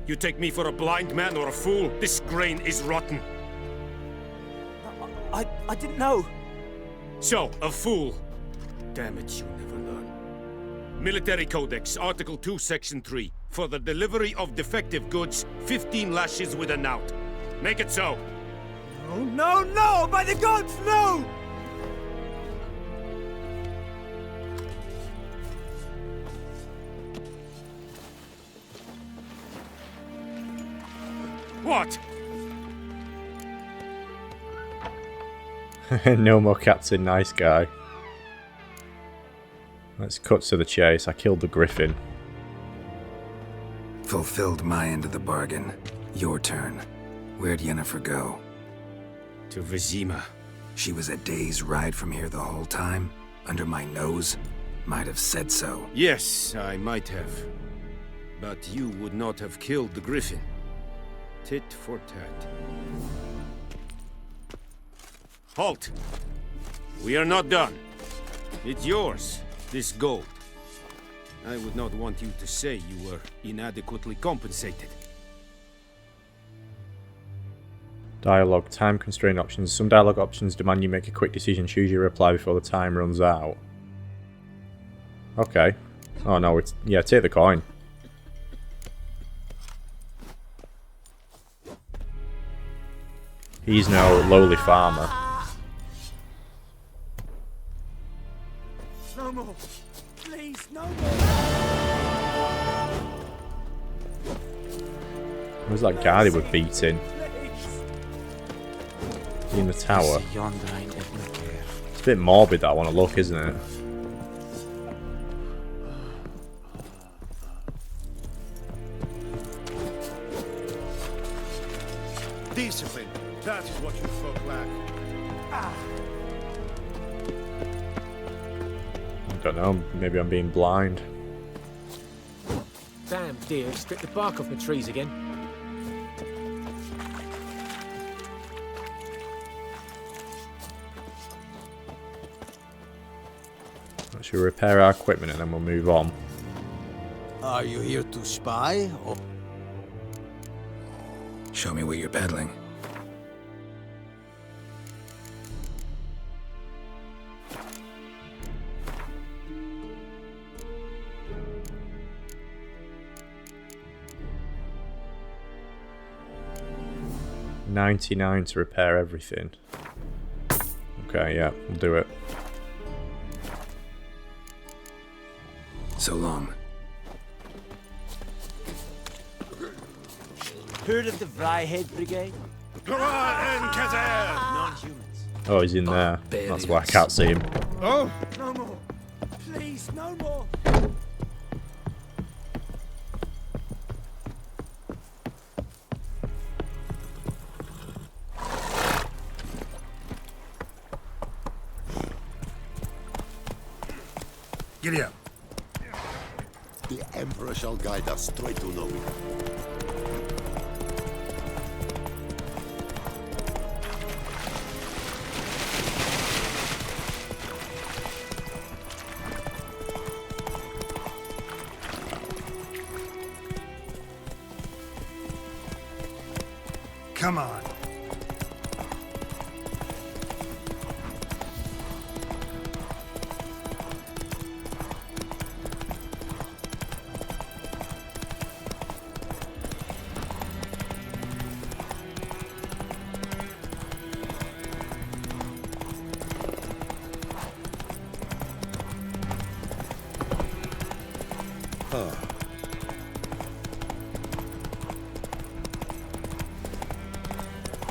You take me for a blind man or a fool? This grain is rotten. I didn't know. So, a fool. Damn it, you never learn. Military Codex, Article 2, Section 3. For the delivery of defective goods, 15 lashes with a knout. Make it so. No, no, no! By the gods, no! What? No more Captain Nice Guy. Let's cut to the chase. I killed the griffin. Fulfilled my end of the bargain. Your turn. Where'd Yennefer go? To Vizima. She was a day's ride from here the whole time? Under my nose? Might have said so. Yes, I might have. But you would not have killed the griffin. Tit for tat. Halt! We are not done. It's yours, this gold. I would not want you to say you were inadequately compensated. Dialogue. Time constraint options. Some dialogue options demand you make a quick decision. Choose your reply before the time runs out. Okay. Oh no, it's... yeah, take the coin. He's now a lowly farmer. No more! Please, no more! Where's that guy they were beating? In the tower. It's a bit morbid that I want to look, isn't it? Discipline. That is what you folk lack. I don't know, maybe I'm being blind. Damn deer, stripped the bark off the trees again. Should we repair our equipment and then we'll move on? Are you here to spy, or...? Show me what you're peddling. $99 to repair everything. Okay, yeah, we'll do it. So long. Heard of the Vryhead Brigade? Non-humans. Oh, he's in there. That's why I can't see him. Oh! No more! Please, no more! Giddy up. The Emperor shall guide us straight to Noonwraith. Come on.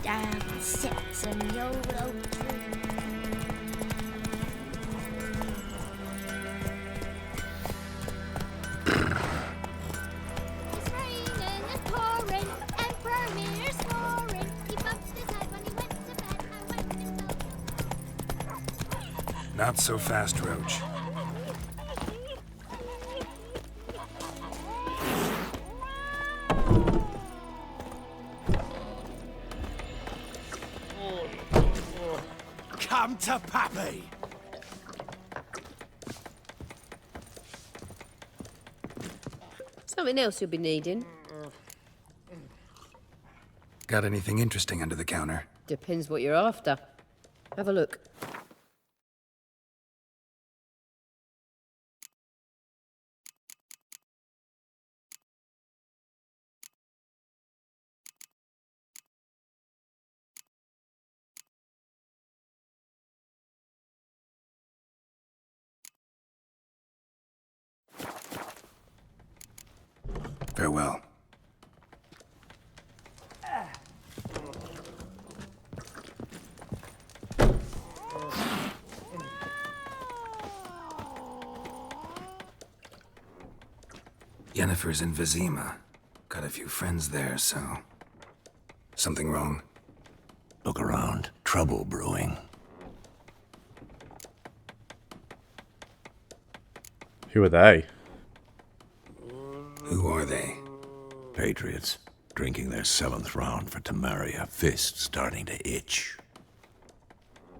Down sits a YOLO tree. It's raining, it's pouring, Emperor Mirror's snoring. He bumped his head when he went to bed. I went and Not so fast, Roach. Come to Pappy! Something else you'll be needing. Got anything interesting under the counter? Depends what you're after. Have a look. Farewell. Yennefer's in Vizima. Got a few friends there, so... Something wrong? Look around. Trouble brewing. Who are they? Who are they? Patriots. Drinking their 7th round for Tamaria. Fist starting to itch.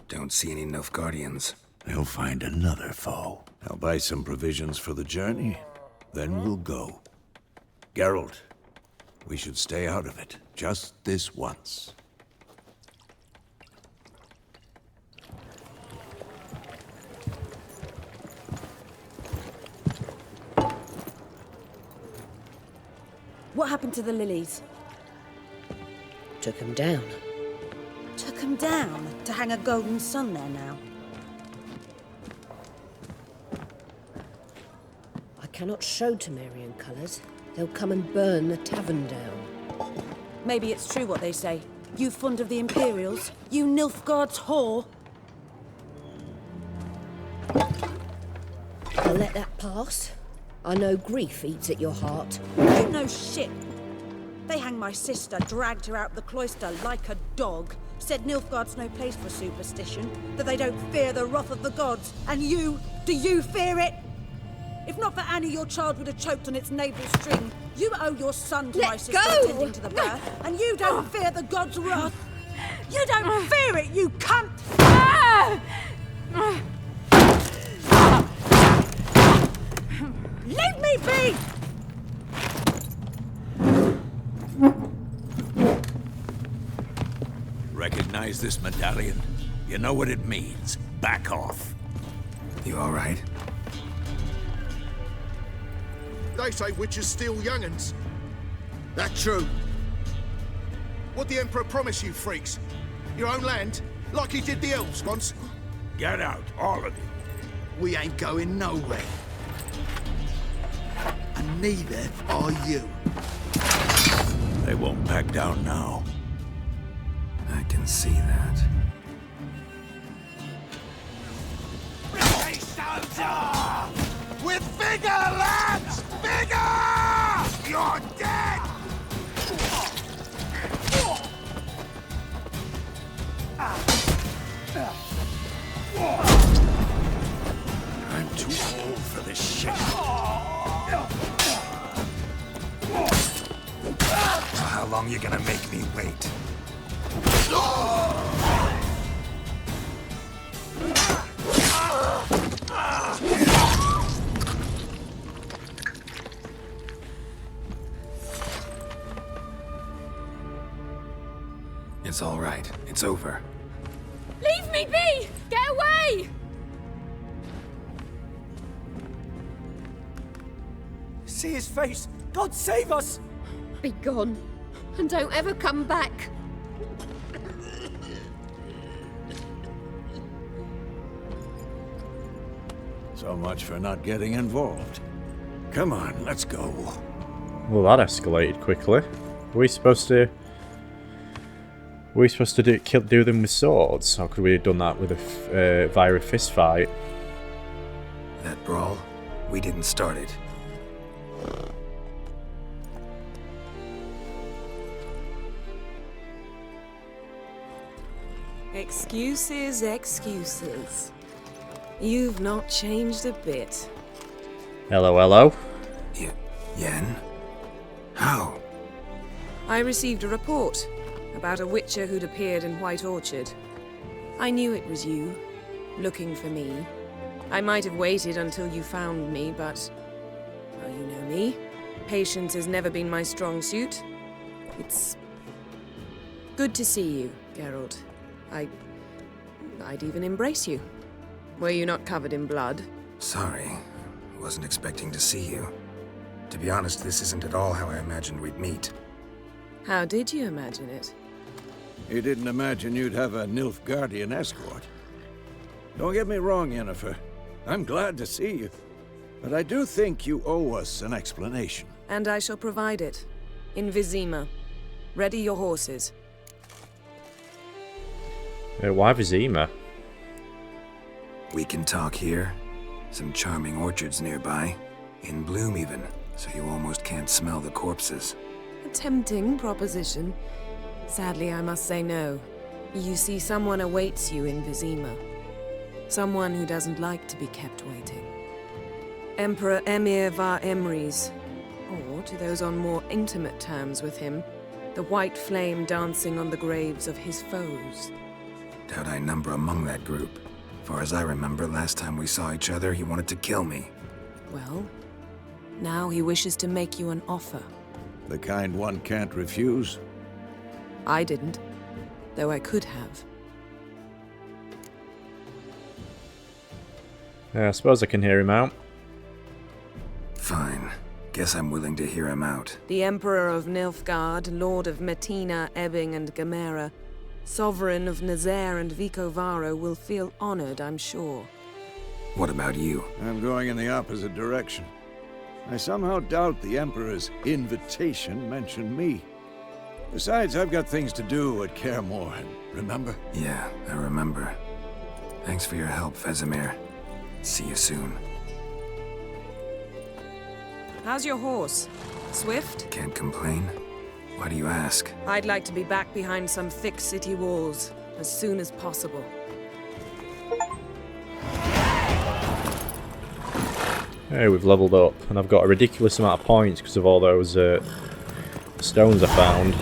Don't see any Nilfgaardians. They'll find another foe. I'll buy some provisions for the journey. Then we'll go. Geralt, we should stay out of it. Just this once. What happened to the lilies? Took 'em down. Took 'em down to hang a golden sun there now. I cannot show Temerian colours. They'll come and burn the tavern down. Maybe it's true what they say. You fond of the Imperials? You Nilfgaard's whore? I'll let that pass. I know grief eats at your heart. You know shit. They hanged my sister, dragged her out the cloister like a dog. Said Nilfgaard's no place for superstition, that they don't fear the wrath of the gods. And you, do you fear it? If not for Annie, your child would have choked on its navel string. You owe your son to my sister attending to the birth, and you don't fear the gods' wrath. You don't fear it, you cunt! Leave me be! Recognize this medallion? You know what it means. Back off. You all right? They say witches steal young'uns. That true? What the Emperor promise you, freaks? Your own land? Like he did the elves once? Get out, all of you. We ain't going nowhere. And neither are you. They won't back down now. I can see that. British soldier! With vigor, lads! Vigor! You're dead! I'm too old for this shit. How long you gonna make me wait? It's all right. It's over. Leave me be! Get away! See his face! God save us! Be gone, and don't ever come back. So much for not getting involved. Come on, let's go. Well, that escalated quickly. Were we supposed to do them with swords, or could we have done that with via a fist fight? That brawl, we didn't start it. Excuses, excuses. You've not changed a bit. Hello, hello. Yen? How? I received a report about a witcher who'd appeared in White Orchard. I knew it was you, looking for me. I might have waited until you found me, but... well, you know me. Patience has never been my strong suit. It's... good to see you, Geralt. I'd even embrace you. Were you not covered in blood? Sorry. Wasn't expecting to see you. To be honest, this isn't at all how I imagined we'd meet. How did you imagine it? You didn't imagine you'd have a Nilfgaardian escort. Don't get me wrong, Yennefer. I'm glad to see you. But I do think you owe us an explanation. And I shall provide it. In Vizima. Ready your horses. Why Vizima? We can talk here. Some charming orchards nearby. In bloom even, so you almost can't smell the corpses. A tempting proposition. Sadly, I must say no. You see, someone awaits you in Vizima. Someone who doesn't like to be kept waiting. Emperor Emir var Emrys. Or, to those on more intimate terms with him, the white flame dancing on the graves of his foes. Doubt I number among that group. Far as I remember, last time we saw each other, he wanted to kill me. Well, now he wishes to make you an offer. The kind one can't refuse? I didn't, though I could have. I suppose I can hear him out. Fine. Guess I'm willing to hear him out. The Emperor of Nilfgaard, Lord of Metina, Ebbing, and Gamera, Sovereign of Nazaire and Vicovaro will feel honored, I'm sure. What about you? I'm going in the opposite direction. I somehow doubt the Emperor's invitation mentioned me. Besides, I've got things to do at Kaer Morhen, remember? Yeah, I remember. Thanks for your help, Vesemir. See you soon. How's your horse? Swift? Can't complain. Why do you ask? I'd like to be back behind some thick city walls as soon as possible. Hey, we've leveled up, and I've got a ridiculous amount of points because of all those stones I found.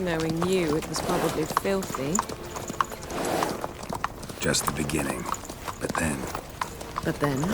Knowing you, it was probably filthy. Just the beginning. But then... But then?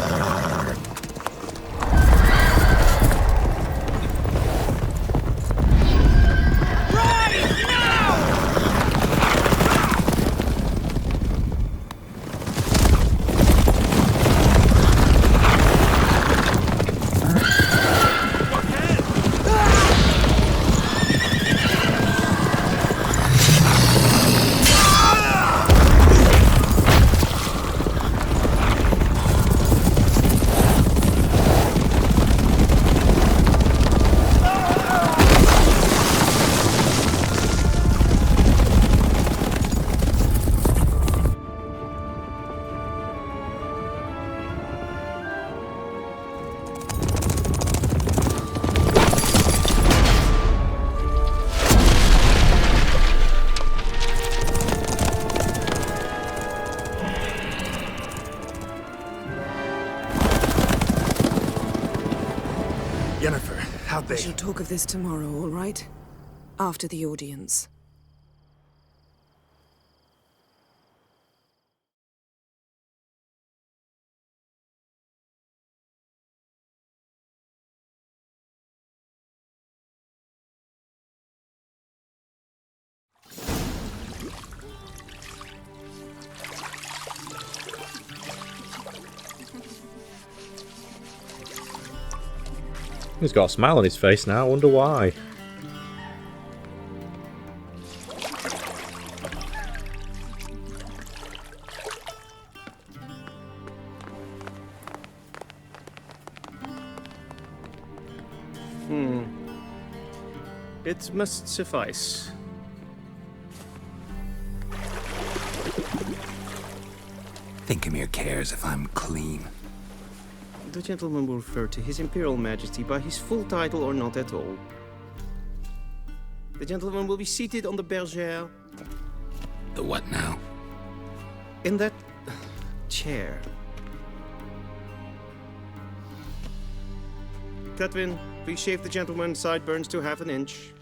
How'd they? We shall talk of this tomorrow, all right? After the audience. He's got a smile on his face now, I wonder why. It must suffice. Thinkamere cares if I'm clean. The gentleman will refer to His Imperial Majesty by his full title or not at all. The gentleman will be seated on the bergère. The what now? In that chair. Catwin, please shave the gentleman's sideburns to ½ inch.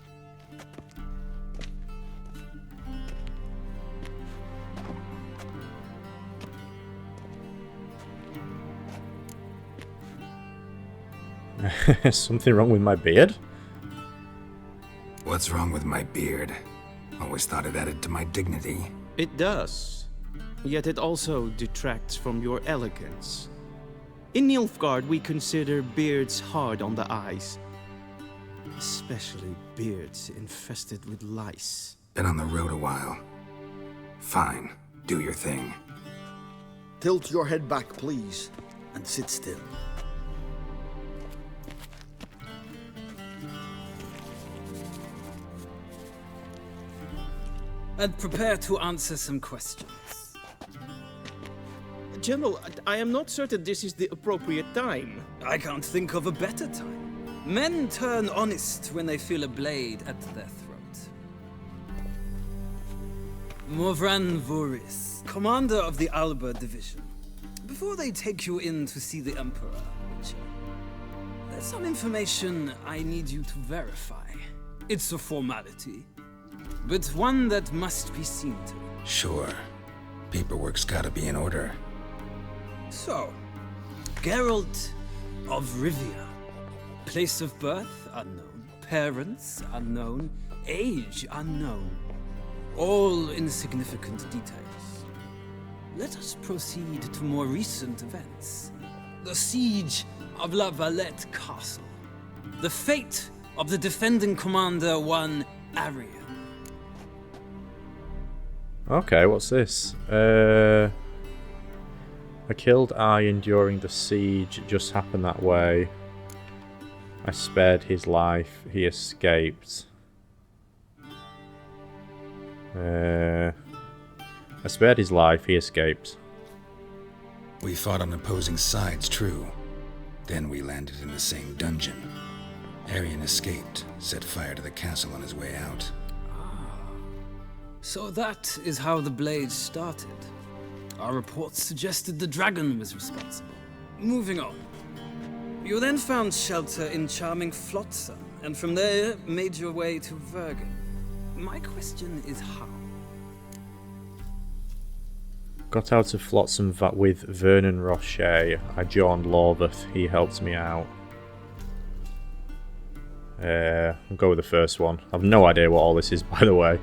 Something wrong with my beard? What's wrong with my beard? Always thought it added to my dignity. It does. Yet it also detracts from your elegance. In Nilfgaard, we consider beards hard on the eyes. Especially beards infested with lice. Been on the road a while. Fine. Do your thing. Tilt your head back, please, and sit still. And prepare to answer some questions. General, I am not certain this is the appropriate time. I can't think of a better time. Men turn honest when they feel a blade at their throat. Morvran Voris, commander of the Alba Division. Before they take you in to see the Emperor, there's some information I need you to verify. It's a formality, but one that must be seen to. Sure. Paperwork's gotta be in order. So, Geralt of Rivia. Place of birth unknown. Parents unknown. Age unknown. All insignificant details. Let us proceed to more recent events. The siege of La Valette Castle. The fate of the defending commander, one Arian. Okay, what's this? I killed Aryan during the siege. It just happened that way. I spared his life. He escaped. I spared his life. He escaped. We fought on opposing sides, true. Then we landed in the same dungeon. Aryan escaped, set fire to the castle on his way out. So that is how the blade started. Our reports suggested the dragon was responsible. Moving on. You then found shelter in charming Flotsam, and from there made your way to Vergen. My question is how? Got out of Flotsam with Vernon Rocher. I joined Lorveth. He helped me out. I'll go with the first one. I've no idea what all this is, by the way.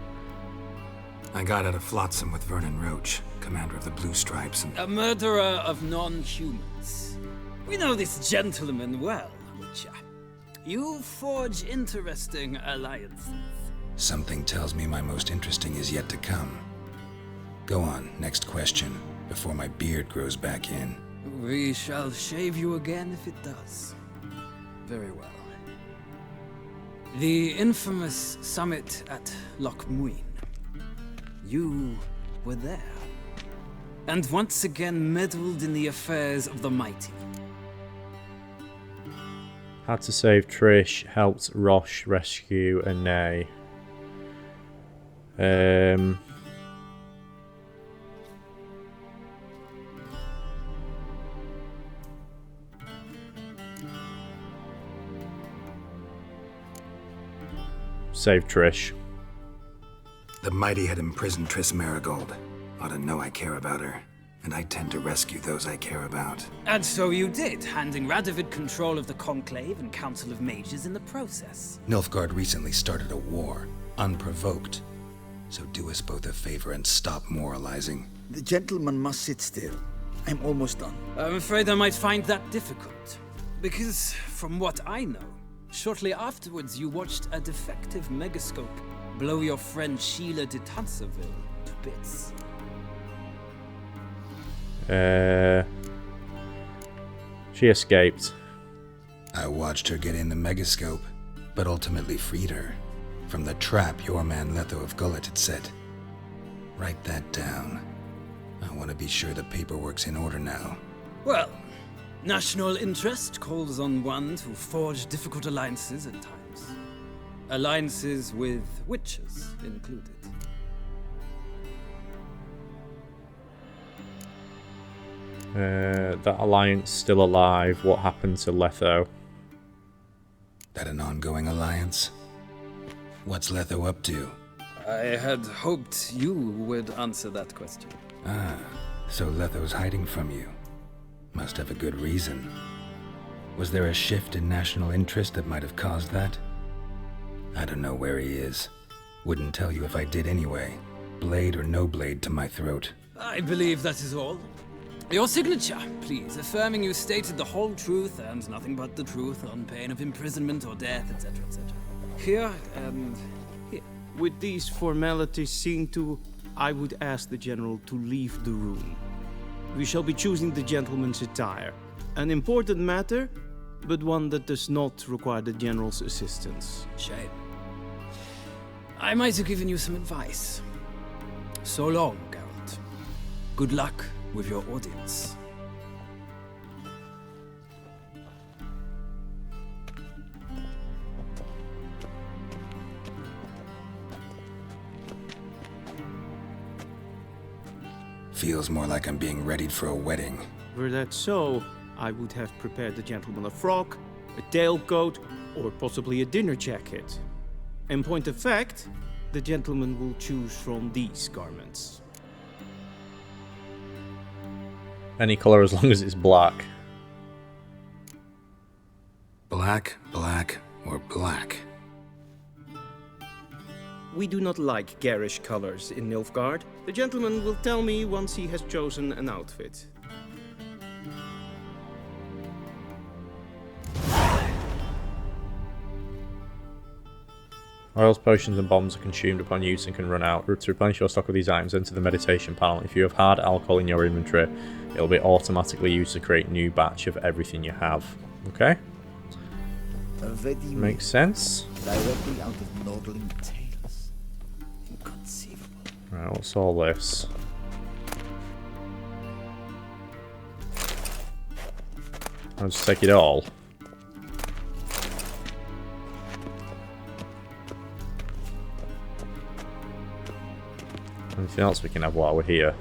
I got out of Flotsam with Vernon Roche, commander of the Blue Stripes, and... A murderer of non-humans. We know this gentleman well, Witcher. You forge interesting alliances. Something tells me my most interesting is yet to come. Go on, next question, before my beard grows back in. We shall shave you again if it does. Very well. The infamous summit at Loch Muin. You were there. And once again meddled in the affairs of the mighty. Had to save Trish, helped Roche rescue Ane. save Trish. The mighty had imprisoned Triss Marigold. Ought to know I care about her, and I tend to rescue those I care about. And so you did, handing Radovid control of the Conclave and Council of Mages in the process. Nilfgaard recently started a war, unprovoked. So do us both a favor and stop moralizing. The gentleman must sit still. I'm almost done. I'm afraid I might find that difficult. Because, from what I know, shortly afterwards you watched a defective megascope blow your friend Sheila de Tanserville to bits. She escaped. I watched her get in the megascope, but ultimately freed her from the trap your man Letho of Gullet had set. Write that down. I want to be sure the paperwork's in order now. Well, national interest calls on one to forge difficult alliances at times. Alliances with witches included. That alliance still alive. What happened to Letho? That an ongoing alliance? What's Letho up to? I had hoped you would answer that question. Ah, so Letho's hiding from you. Must have a good reason. Was there a shift in national interest that might have caused that? I don't know where he is. Wouldn't tell you if I did anyway. Blade or no blade to my throat. I believe that is all. Your signature, please, affirming you stated the whole truth and nothing but the truth on pain of imprisonment or death, etc., etc. Here and here. With these formalities seen to, I would ask the General to leave the room. We shall be choosing the gentleman's attire. An important matter, but one that does not require the General's assistance. Shame. I might have given you some advice. So long, Geralt. Good luck with your audience. Feels more like I'm being readied for a wedding. Were that so, I would have prepared the gentleman a frock, a tailcoat, or possibly a dinner jacket. In point of fact, the gentleman will choose from these garments. Any colour as long as it's black. Black, black, or black? We do not like garish colors in Nilfgaard. The gentleman will tell me once he has chosen an outfit. Oils, potions, and bombs are consumed upon use and can run out. To replenish your stock of these items, enter the meditation panel. If you have hard alcohol in your inventory, it will be automatically used to create a new batch of everything you have. Okay? Makes sense. Directly out of Nordling Tales. Inconceivable. Right, what's all this? I'll just take it all. Anything else we can have while we're here?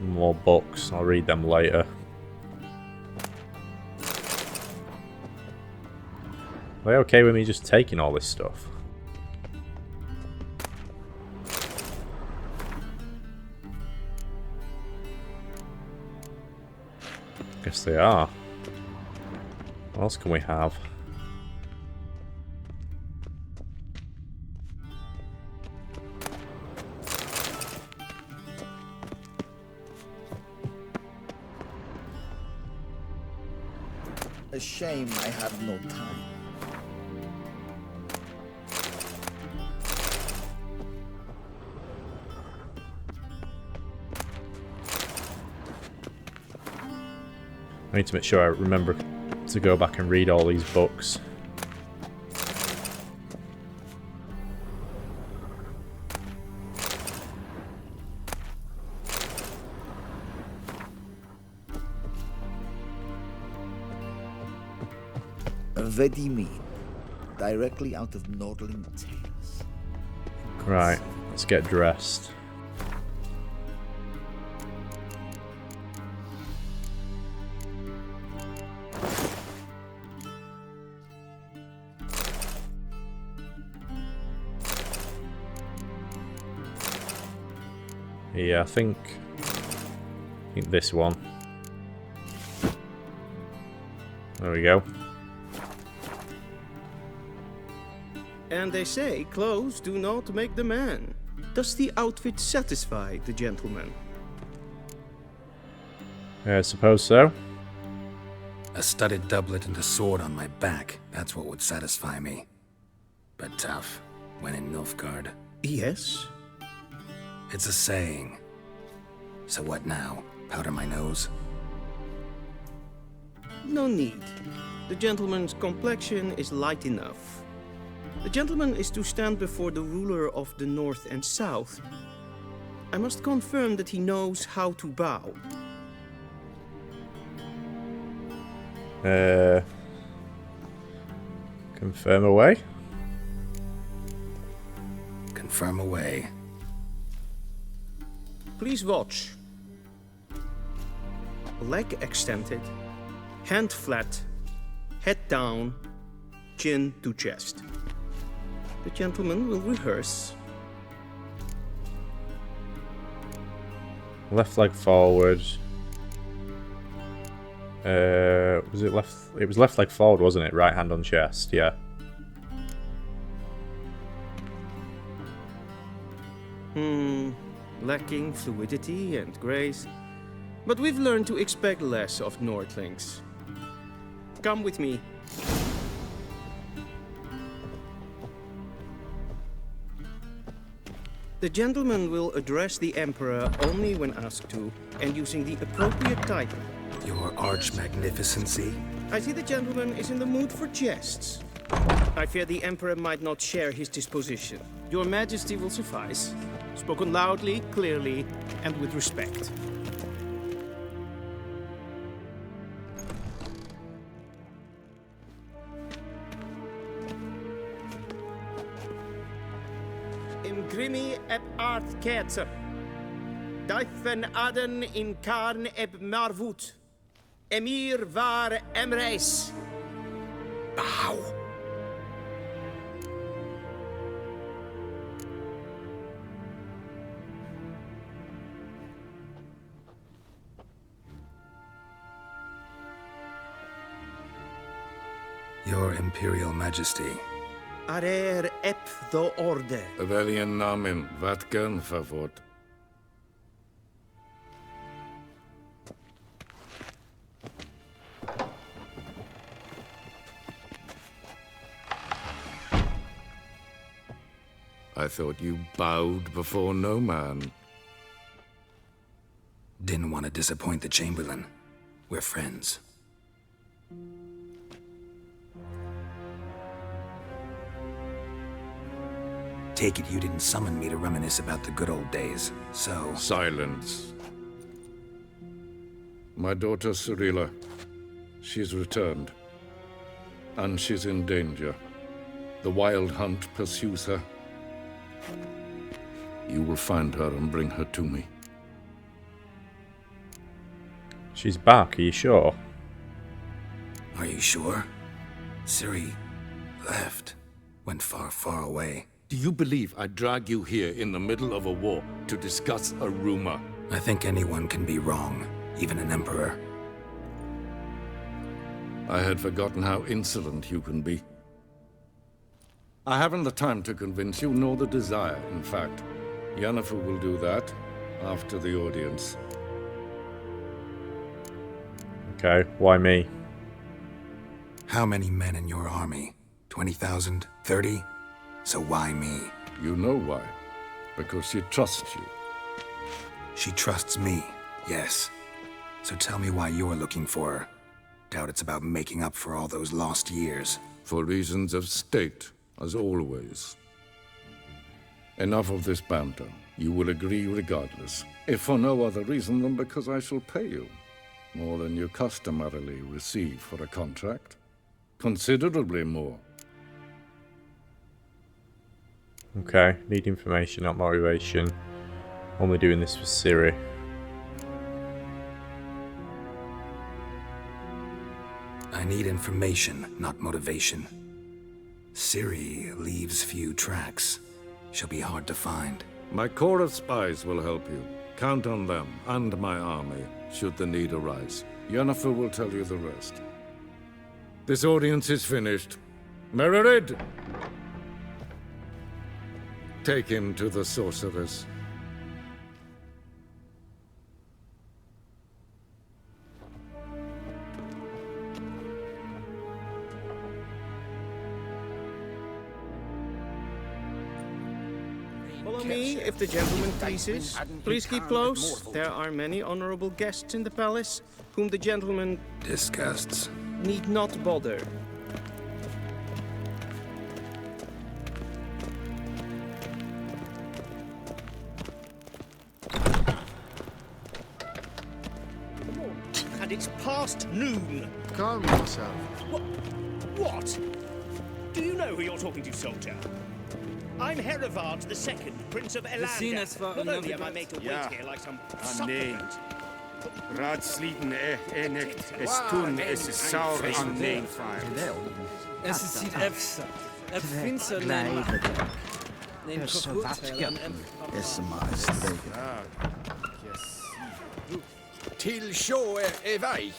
More books, I'll read them later. Are they okay with me just taking all this stuff? Guess they are. What else can we have? A shame I have no time. I need to make sure I remember to go back and read all these books. Vedimin, directly out of Nordling Tales. Right, let's get dressed. Yeah, I think this one. There we go. And they say clothes do not make the man. Does the outfit satisfy the gentleman? I suppose so. A studded doublet and a sword on my back, that's what would satisfy me. But tough, when in Nilfgaard. Yes? It's a saying. So what now? Powder my nose? No need. The gentleman's complexion is light enough. The gentleman is to stand before the ruler of the North and South. I must confirm that he knows how to bow. Confirm away? Confirm away. Please watch. Leg extended, hand flat, head down, chin to chest. The gentleman will rehearse. Left leg forward. Was it left? It was left leg forward, wasn't it? Right hand on chest, yeah. Lacking fluidity and grace. But we've learned to expect less of Nordlings. Come with me. The gentleman will address the Emperor only when asked to, and using the appropriate title. Your Arch-Magnificency? I see the gentleman is in the mood for jests. I fear the Emperor might not share his disposition. Your Majesty will suffice. Spoken loudly, clearly, and with respect. Imgrimi eb art ketzer. Dijfen aden in karn eb marvoet. Emir var emreis. Bow. Your Imperial Majesty. Arer ep the orde. Velen namen, vatgen favort. I thought you bowed before no man. Didn't want to disappoint the Chamberlain. We're friends. Take it you didn't summon me to reminisce about the good old days, so... Silence. My daughter Cyrilla, she's returned. And she's in danger. The Wild Hunt pursues her. You will find her and bring her to me. She's back, are you sure? Are you sure? Ciri left. Went far, far away. Do you believe I'd drag you here in the middle of a war to discuss a rumor? I think anyone can be wrong, even an emperor. I had forgotten how insolent you can be. I haven't the time to convince you, nor the desire, in fact. Yennefer will do that after the audience. Okay, why me? How many men in your army? 20,000? 30? So why me? You know why. Because she trusts you. She trusts me, yes. So tell me why you're looking for her. Doubt it's about making up for all those lost years. For reasons of state, as always. Enough of this banter. You will agree regardless. If for no other reason than because I shall pay you. More than you customarily receive for a contract. Considerably more. Okay, need information, not motivation. Only doing this for Ciri. I need information, not motivation. Ciri leaves few tracks. She'll be hard to find. My corps of spies will help you. Count on them and my army, should the need arise. Yennefer will tell you the rest. This audience is finished. Mererid! Take him to the sorceress. Follow me, if the gentleman pleases. Please keep close. There are many honorable guests in the palace, whom the gentleman... Disgusts. ...need not bother. And it's past noon. Calm yourself. What? Do you know who you're talking to, soldier? I'm Herivard II, Prince of Elanga. Not only am I made to wait here like some supplicant. Raadsleden echt es tun, es is saur aan neenvaart. Es is niet efsa. Het vindt zo neem. Neem Så goed. vackert dessa majestät. Till sjå är väg.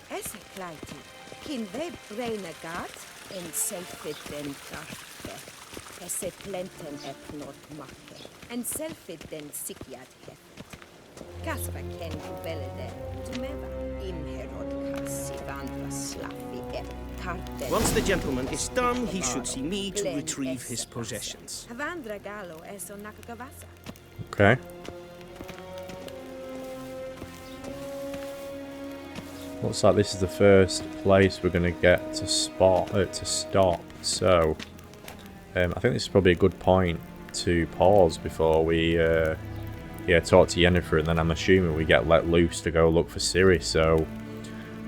Esse kleiti, kin web renegat en selfit den karte. Esse plenten epnot makke, en selfit den sikjat heft. Kasva ken kubelde, tumeva imherod kassi vandra slaffi karte. Once the gentleman is done, he should see me to retrieve his possessions. Havandra galo eso nakagavasa. Okay. Looks like this is the first place we're going to get to stop. So, I think this is probably a good point to pause before we, talk to Yennefer, and then I'm assuming we get let loose to go look for Ciri. So,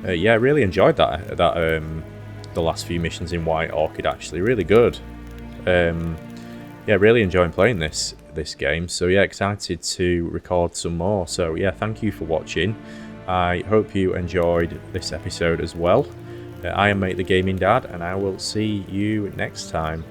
yeah, I really enjoyed that. The last few missions in White Orchid, actually, really good. Yeah, really enjoying playing this game. So yeah, excited to record some more. So yeah, thank you for watching. I hope you enjoyed this episode as well. I am Mate the Gaming Dad, and I will see you next time.